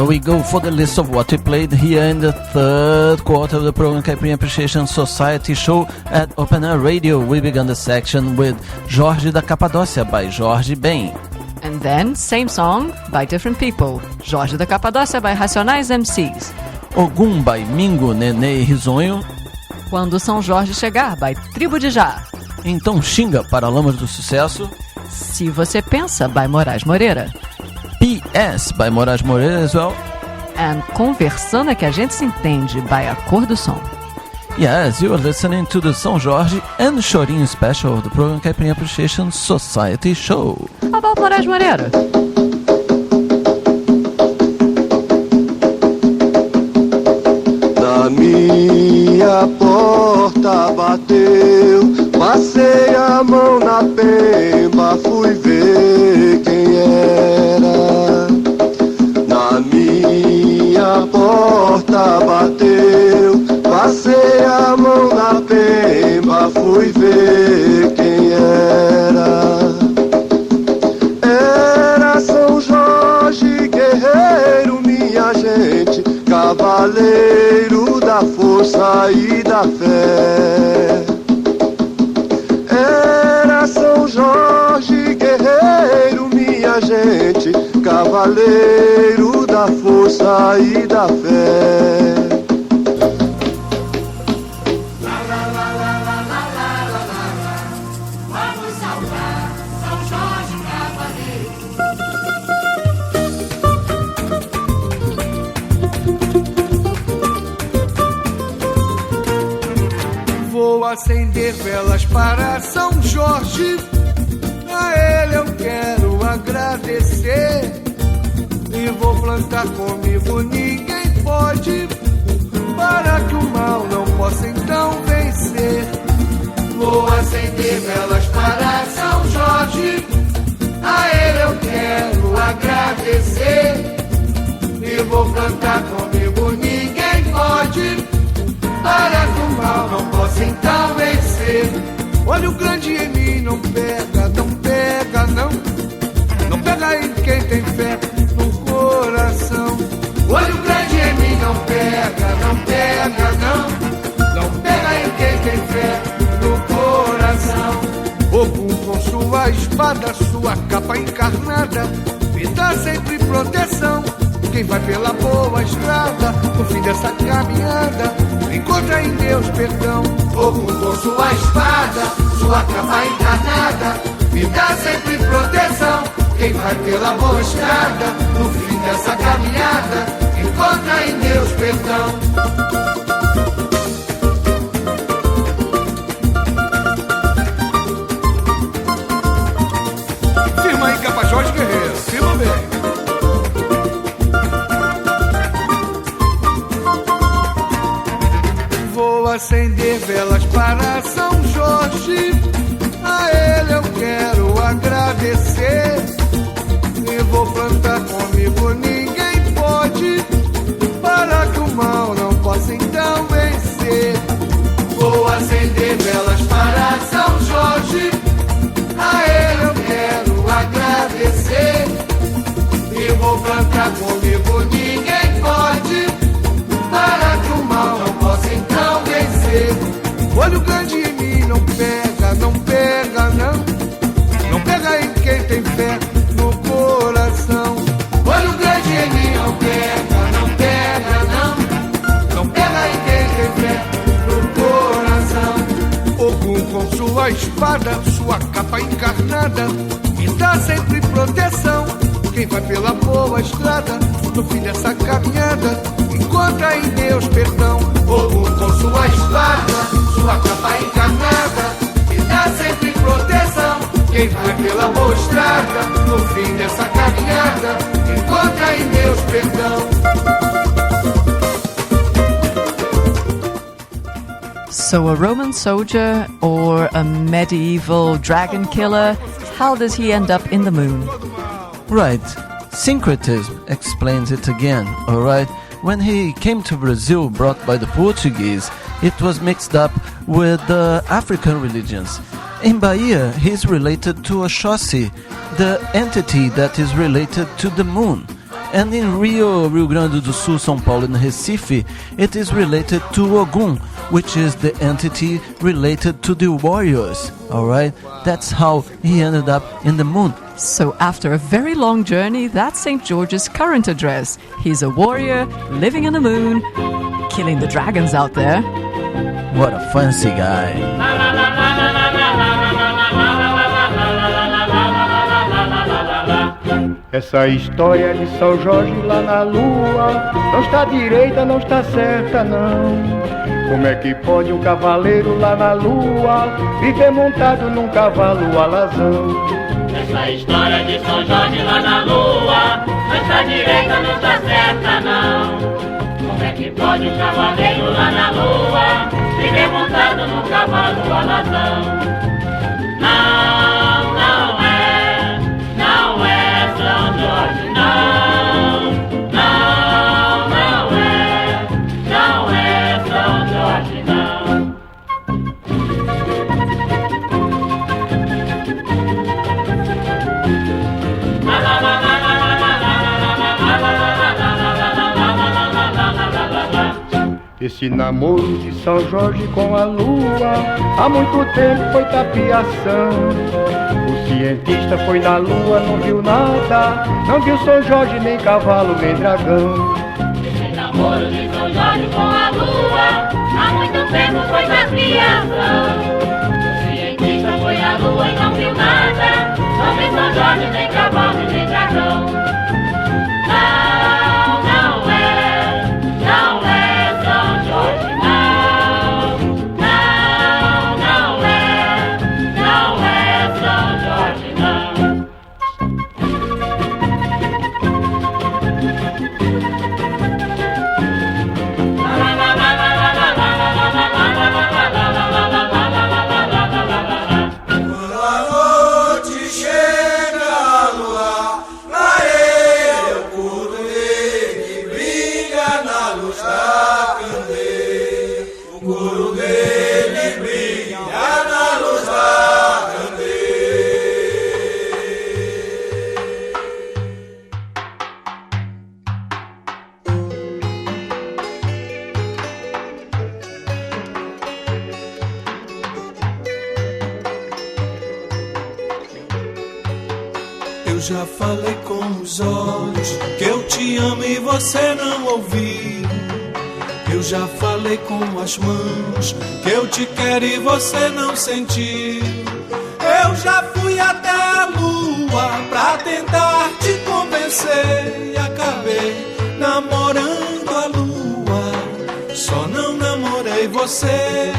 Here we go for the list of what we played here in the third quarter of the program Caipirinha Appreciation Society show at Open Air Radio. We began the section with Jorge da Capadócia by Jorge Ben. And then, same song by different people. Jorge da Capadócia by Racionais MCs. Ogum by Mingo, Nenê e Risonho. Quando São Jorge Chegar by Tribo de Já. Então Xinga para Lamas do Sucesso. Se Você Pensa by Moraes Moreira. PS by Moraes Moreira as well. And Conversando é que a gente se entende by A Cor do Som. Yes, you are listening to the São Jorge and Chorinho special of the program Caipirinha Appreciation Society show. About Moraes Moreira. Na minha porta bateu, passei a mão na pemba, fui ver quem era. Na minha porta bateu, passei a mão na pemba, fui ver quem era. Era São Jorge guerreiro, minha gente, cavaleiro da força e da fé. Era São Jorge guerreiro, minha gente, cavaleiro da força e da fé. Vou acender velas para São Jorge, a ele eu quero agradecer. E vou plantar comigo, ninguém pode, para que o mal não possa então vencer. Vou acender velas para São Jorge, a ele eu quero agradecer. E vou plantar comigo, ninguém pode, para que o mal não possa então vencer. Olha o grande em mim, não pega, não pega, não. Não pega em quem tem fé no coração. Olha o grande em mim, não pega, não pega, não. Não pega em quem tem fé no coração. Ogum com sua espada, sua capa encarnada, me dá sempre proteção. Quem vai pela boa estrada, no fim dessa caminhada, encontra em Deus perdão. Ogum com sua espada, sua capa encarnada, me dá sempre proteção. Quem vai pela boa estrada, no fim dessa caminhada, encontra em Deus perdão. Firma aí, capa Jorge Guerreiro, firma bem. Vou acender velas para São Jorge, a ele eu quero agradecer. E vou plantar comigo, ninguém pode, para que o mal não possa então vencer. Vou acender velas para São Jorge, a ele eu quero agradecer. E vou plantar comigo, ninguém pode, para que o mal não possa então vencer. Olha o grande em mim, não pega, não pega, não. Não pega em quem tem fé no coração. Olha o grande em mim, não pega, não pega, não. Não pega em quem tem fé no coração. Ogum com sua espada, sua capa encarnada, me dá sempre proteção. Quem vai pela boa estrada, no fim dessa caminhada, encontra em Deus perdão. Ogum com sua espada, sua capa encarnada, me dá sempre proteção. Quem vai pela boa estrada, no fim dessa caminhada, encontra em Deus perdão. So a Roman soldier or a medieval dragon killer, how does he end up in the moon? Right. Syncretism explains it again, alright? When he came to Brazil, brought by the Portuguese, it was mixed up with the African religions. In Bahia, he is related to Oxóssi, the entity that is related to the moon. And in Rio Grande do Sul, São Paulo and Recife, it is related to Ogum, which is the entity related to the warriors. Alright? That's how he ended up in the moon. So after a very long journey, that's St. George's current address. He's a warrior, living on the moon, killing the dragons out there. What a fancy guy. Essa história de São Jorge lá na lua não está direita, não está certa, não. Como é que pode um cavaleiro lá na lua viver montado num cavalo alazão? Essa história de São Jorge lá na lua não está direita, não está certa, não. Como é que pode um cavaleiro lá na lua viver montado num cavalo alazão? Não, não é São Jorge, não. Não, não é São Jorge, não. Esse namoro de São Jorge com a lua há muito tempo foi tapiação. O cientista foi na lua, não viu nada, não viu São Jorge, nem cavalo, nem dragão. Esse namoro de São Jorge com a lua há muito tempo foi tapiação. O cientista foi à lua e não viu nada, não viu São Jorge, nem cavalo, nem dragão. Não é São Jorge, não. Não é São Jorge, não. Quando a noite chega a lua, clareia o couro dele, brilha na luz da candeia. O couro dele brilha na luz da candeia. Eu já falei com os olhos que eu te amo e você não ouviu. Eu já falei com as mãos que eu te quero e você não sentiu. Eu já fui até a lua pra tentar te convencer e acabei namorando a lua. Só não namorei você.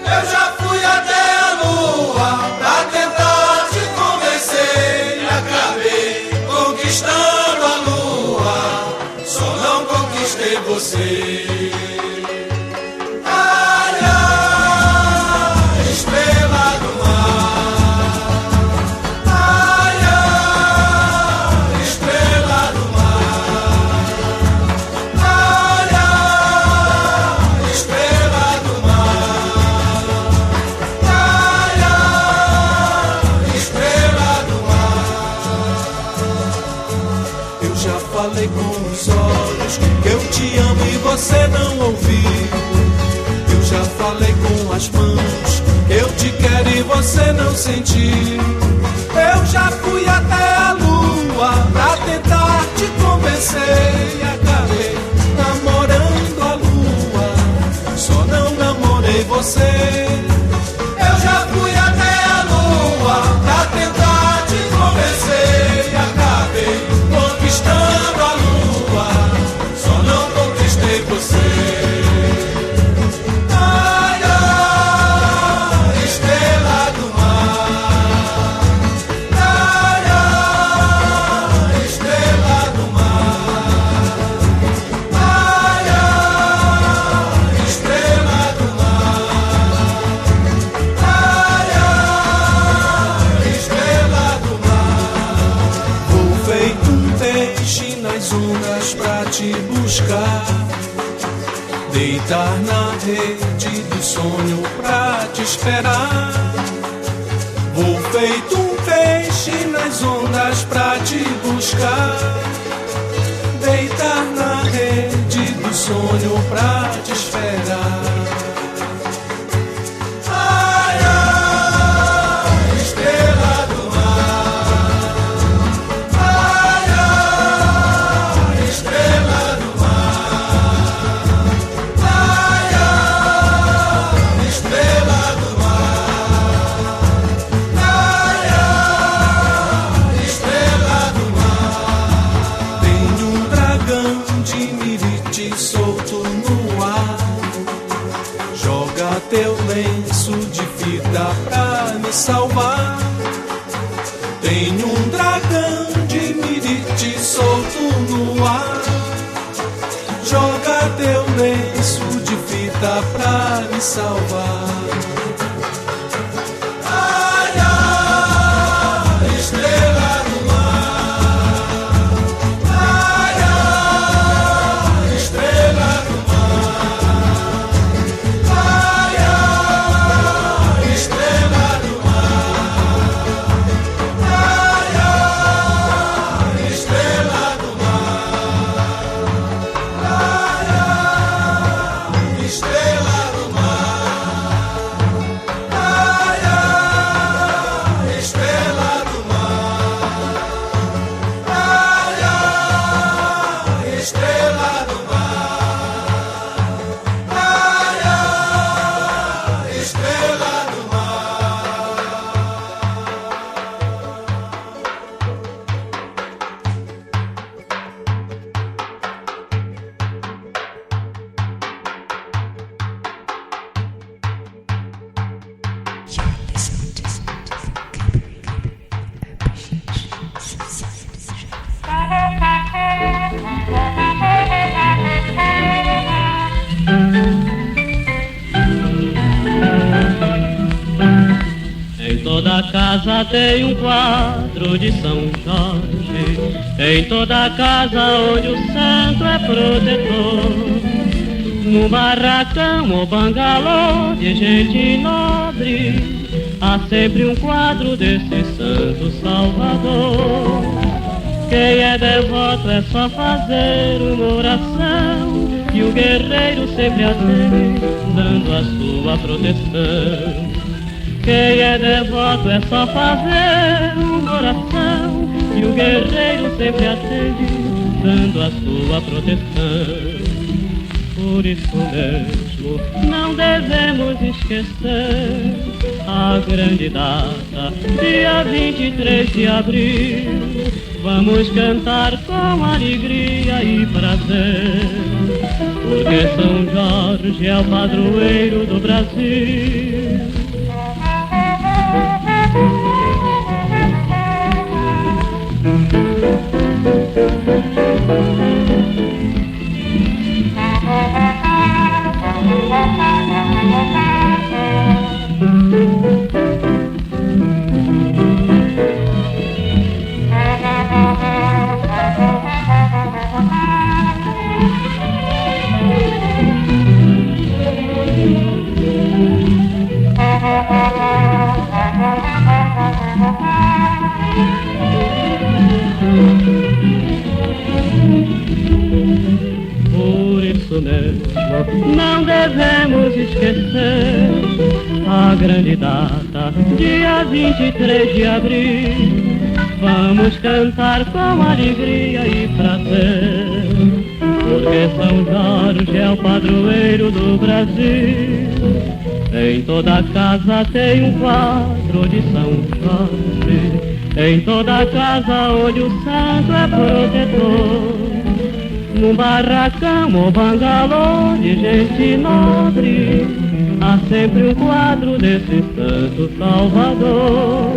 Eu já fui até a lua pra tentar te convencer e acabei conquistando a lua. Só não conquistei você. Ai, ai, estrela do mar. Ai, ai, estrela do mar. Ai, ai, estrela do mar. Ai, ai, estrela do mar. Eu já falei com os olhos que eu te amo e você não ouviu. Eu já falei com as mãos que eu te quero e você não sentiu. Eu já fui até a lua pra tentar te convencer e acabei namorando a lua. Só não namorei você. Eu já fui até a lua pra tentar te convencer e acabei conquistando a lua. Só não conquistei você. Ai, ai, estrela do mar. Ai, ai, estrela do mar. Ai, ai, estrela do mar. Ai, ai, estrela do mar. Vou feito um peixe nas ondas pra te buscar, deitar na rede do sonho pra te esperar. Vou feito um peixe nas ondas pra te buscar, deitar na rede do sonho pra te esperar. Ai, ai, estrela do mar. Ai, ai, estrela do mar. Ai, ai, estrela do mar. Ai, ai, estrela do mar. Tem um dragão de mirite solto no ar. Joga teu lenço de fita pra me salvar. Tem um dragão de mirite solto no ar. Joga teu lenço de fita pra me salvar. Ai, ai, estrela do mar. Ai, ai, estrela do mar. Ai, ai, estrela do mar. Ai, ai, estrela do mar. Ai, ai, estrela do mar. Ai, ai, estrela do mar. Ai, ai, estrela do mar. Ai, ai, estrela do Em toda casa tem um quadro de São Jorge, em toda casa onde o santo é protetor. Num barracão ou bangalô de gente nobre, há sempre um quadro desse santo salvador. Quem é devoto é só fazer uma oração, e o guerreiro sempre atende, dando a sua proteção. Quem é devoto é só fazer uma oração, e o guerreiro sempre atende, dando a sua proteção. Por isso mesmo não devemos esquecer a grande data, dia 23 de abril. Vamos cantar com alegria e prazer, porque São Jorge é o padroeiro do Brasil. Por isso mesmo não devemos esquecer a grande data, dia 23 de abril. Vamos cantar com alegria e prazer, porque São Jorge é o padroeiro do Brasil. Em toda casa tem um quadro de São Jorge, em toda casa onde o santo é protetor. Num barracão ou bangalô de gente nobre, há sempre um quadro desse santo salvador.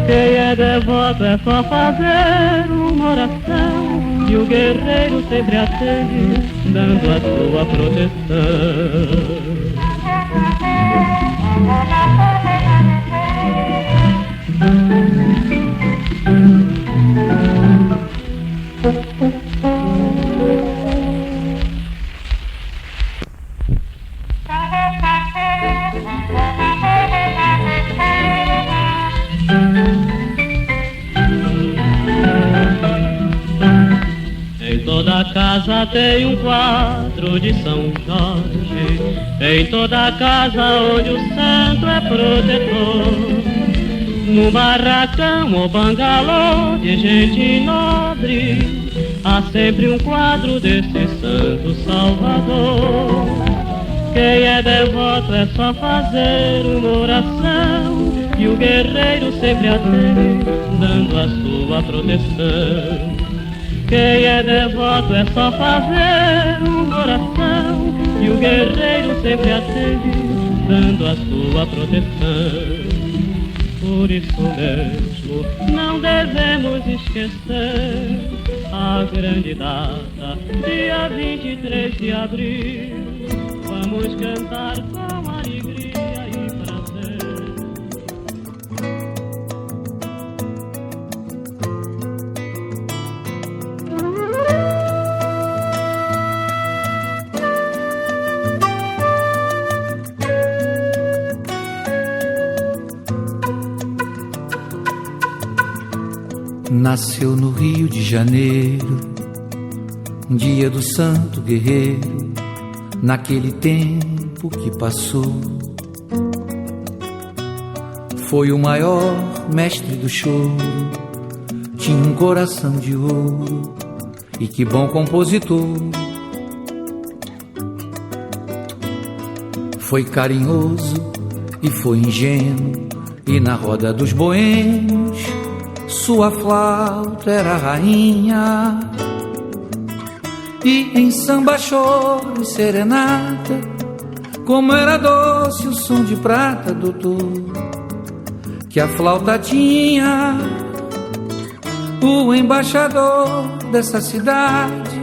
Quem é devoto é só fazer uma oração, e o guerreiro sempre atende, dando a sua proteção. Em toda casa tem um quadro de São Jorge, em toda casa onde o santo é protetor. No barracão ou bangalô de gente nobre, há sempre um quadro desse santo salvador. Quem é devoto é só fazer uma oração, e o guerreiro sempre atende, dando a sua proteção. Quem é devoto é só fazer uma oração, e o guerreiro sempre atende, dando a sua proteção. Por isso mesmo não devemos esquecer a grande data, dia 23 de abril. Vamos cantar com alegria e prazer. Nasceu no Rio de Janeiro, um dia do santo guerreiro, naquele tempo que passou. Foi o maior mestre do choro, tinha um coração de ouro, e que bom compositor. Foi carinhoso e foi ingênuo, e na roda dos boêmios sua flauta era a rainha. E em samba, choro e serenata, como era doce o som de prata, doutor, que a flauta tinha. O embaixador dessa cidade,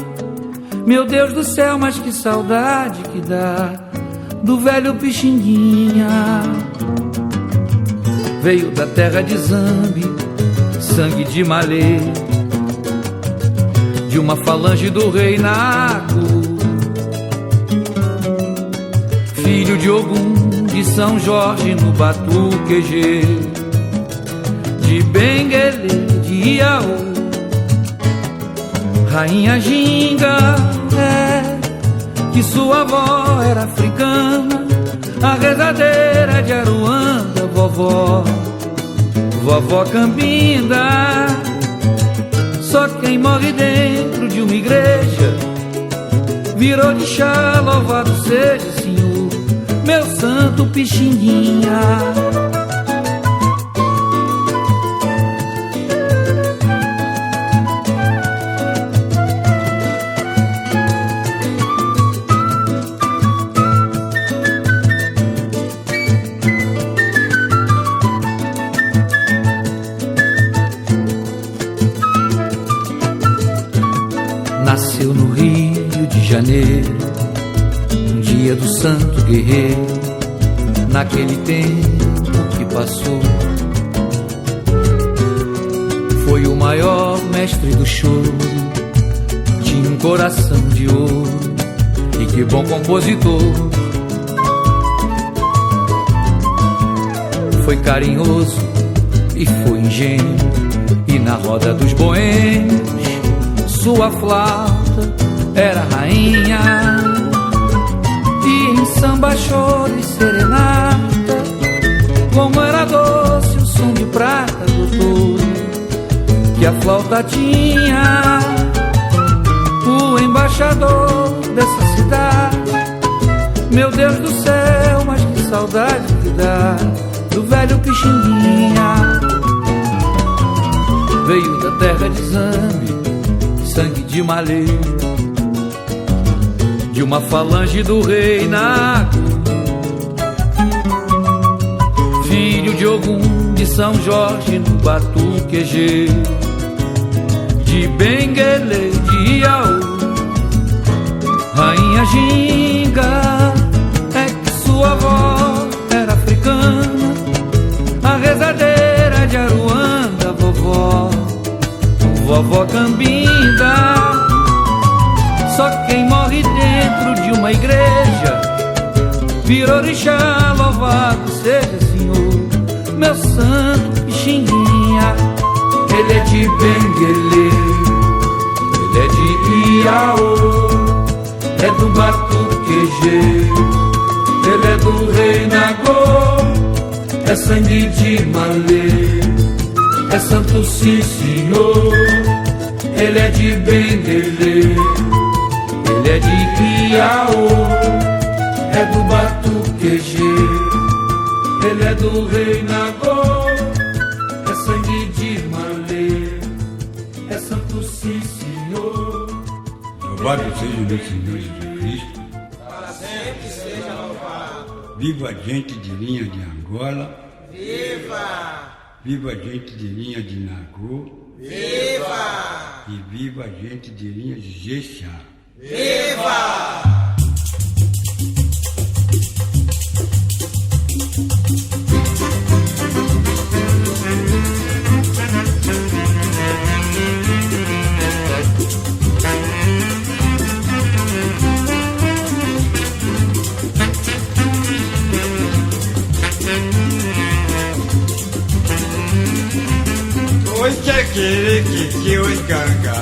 meu Deus do céu, mas que saudade que dá do velho Pixinguinha. Veio da terra de Zambi, sangue de malê, de uma falange do rei Naco, filho de Ogum, de São Jorge no Batuquejê, de Benguele, de Iaú, rainha Ginga, que sua avó era africana, a rezadeira de Aruanda, vovó Cambinda. Só quem morre dentro de uma igreja virou de chá, louvado seja, Senhor, meu santo Pixinguinha. Nasceu no Rio de Janeiro, um dia do santo guerreiro, naquele tempo que passou. Foi o maior mestre do choro, tinha um coração de ouro, e que bom compositor. Foi carinhoso e foi ingênuo, e na roda dos boêmios sua flauta era rainha. E em samba, choro e serenata, como era doce o som de prata, doutor, que a flauta tinha. O embaixador dessa cidade, meu Deus do céu, mas que saudade que dá do velho Pixinguinha. Veio da terra de Zambi, sangue de malê, de uma falange do rei Naco, filho de Ogum, de São Jorge no Batuquejê, de Benguele, de Iaú, rainha Ginga, é que sua avó era africana, a rezadeira de Aruanda, vovó Cambinda. Só quem morre dentro de uma igreja vira orixá, louvado seja, Senhor, meu santo Pixinguinha. Ele é de Benguele, ele é de Piauí, é do batuquejeiro, ele é do rei Nagô, é sangue de malê, é santo sim senhor, ele é de Benguelê, ele é de Piauí, é do batuquejeiro, ele é do rei Nagô, é sangue de malê, é santo sim senhor. Louvado seja meu Senhor Jesus Cristo. Para sempre seja louvado. Viva a gente de linha de Angola. Viva! Viva a gente de linha de Nagô. Viva! E viva a gente de linha de Jexá. Viva! Oi, que oi, ganga.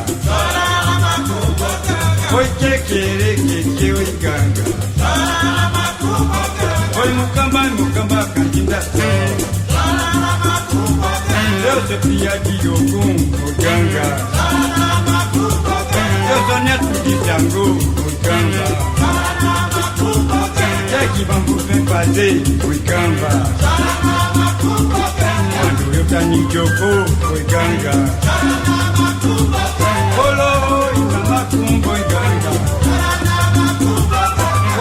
Oi, que oi, ganga. Oi, mucamba, cantinda. Eu sou filha de Ogum, oi, ganga. Eu sou neto de Xangô, oi, ganga. Que vamos vem fazer, oi, ganga. Quando eu tenho jogou, oi, ganga. Olo, Itamacumbo, oi, ganga.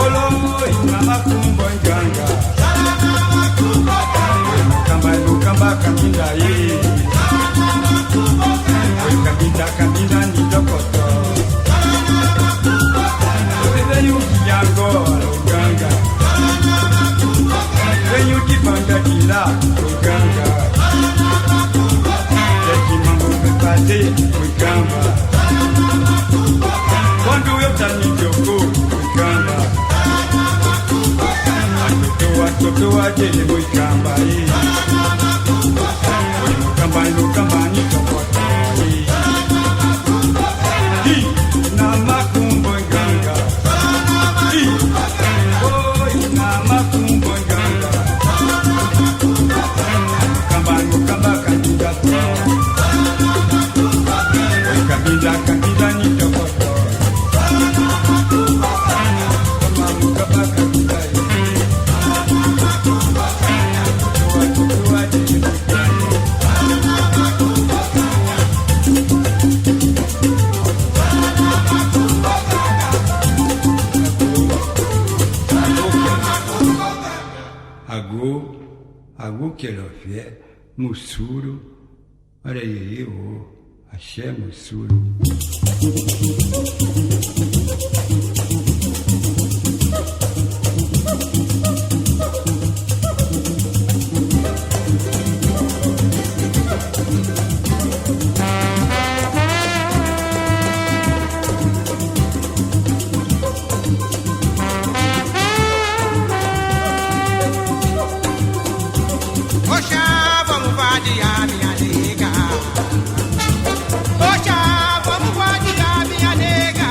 Olo, Itamacumbo, oi, ganga. Mucamba, camindaí. Oi, caminda, nidocotó. Eu venho de agora, oi, ganga. Venho de banda de lá, oi, ganga. Fazer o camba. Quando eu tenho jogo, o camba. A totoa dele, o camba aí. No camba, ni tocotó aí. Na macumbo ganga. Oi, na macumbo ganga. No camba, candidato. Kabila ni tokotó. Agô Querofé, Mussuro, olha aí, Axé, Mussuro. Oxa, vamos vadiar minha nega. Oxa, vamos vadiar minha nega.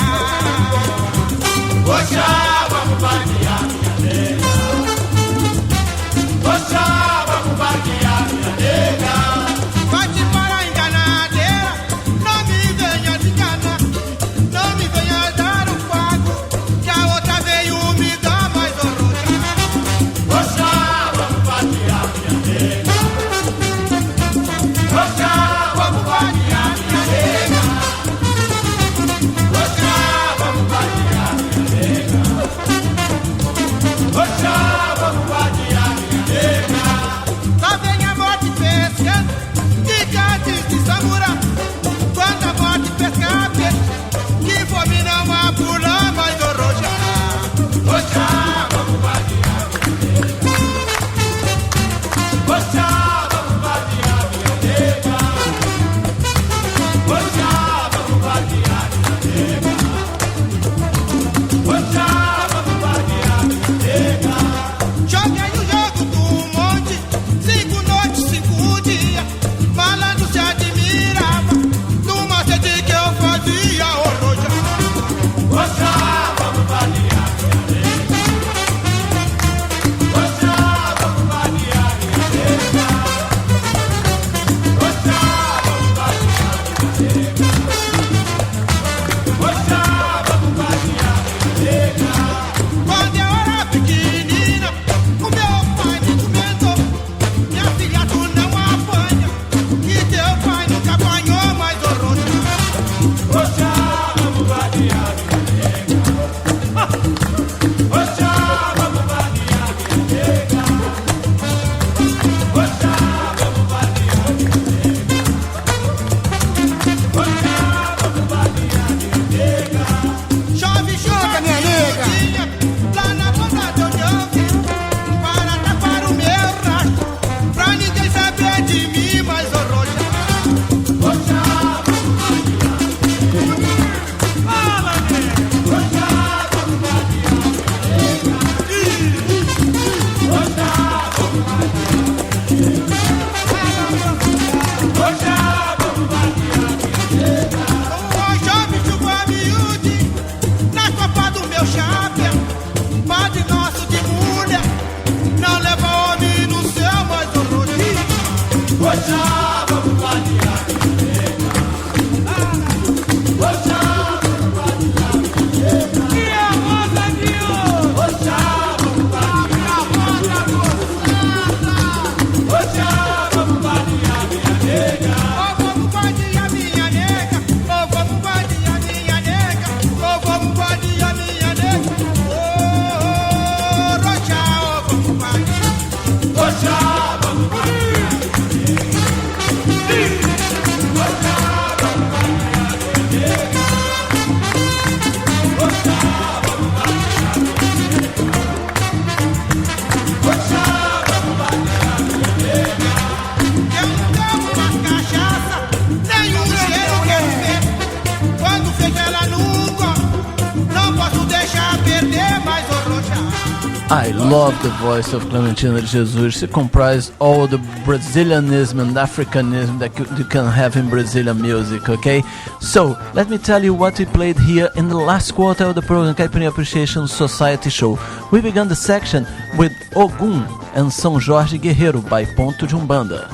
I love the voice of Clementina de Jesus. She comprised all the Brazilianism and Africanism that you can have in Brazilian music, okay? So, let me tell you what we played here in the last quarter of the program Caipirinha Appreciation Society Show. We began the section with Ogum and São Jorge Guerreiro by Ponto de Umbanda.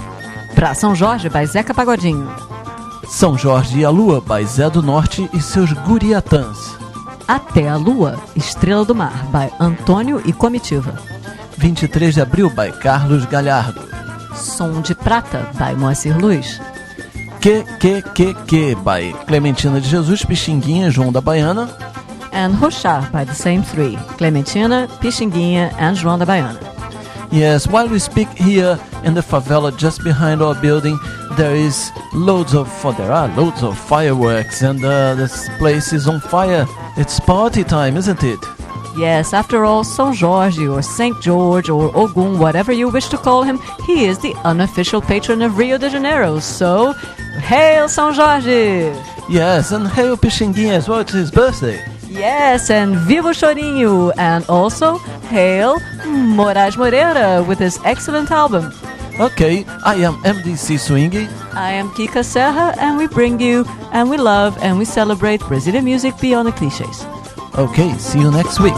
Pra São Jorge, by Zeca Pagodinho. São Jorge e a Lua, by Zé do Norte e seus Guriatãs. Até a Lua, Estrela do Mar, by Antônio e Comitiva. 23 de Abril, by Carlos Galhardo. Som de Prata, by Moacir Luz. Que, by Clementina de Jesus, Pixinguinha e João da Baiana. And Roxá, by the same three, Clementina, Pixinguinha and João da Baiana. Yes, while we speak here in the favela just behind our building, there are loads of fireworks and this place is on fire. It's party time, isn't it? Yes, after all, São Jorge or Saint George or Ogum, whatever you wish to call him, he is the unofficial patron of Rio de Janeiro. So, hail São Jorge! Yes, and hail Pixinguinha as well, it's his birthday. Yes, and Viva o Chorinho! And also, hail Moraes Moreira with his excellent album. Okay, I am MDC Swingy. I am Kika Serra, and we bring you, and we love, and we celebrate Brazilian music beyond the clichés. Okay, see you next week.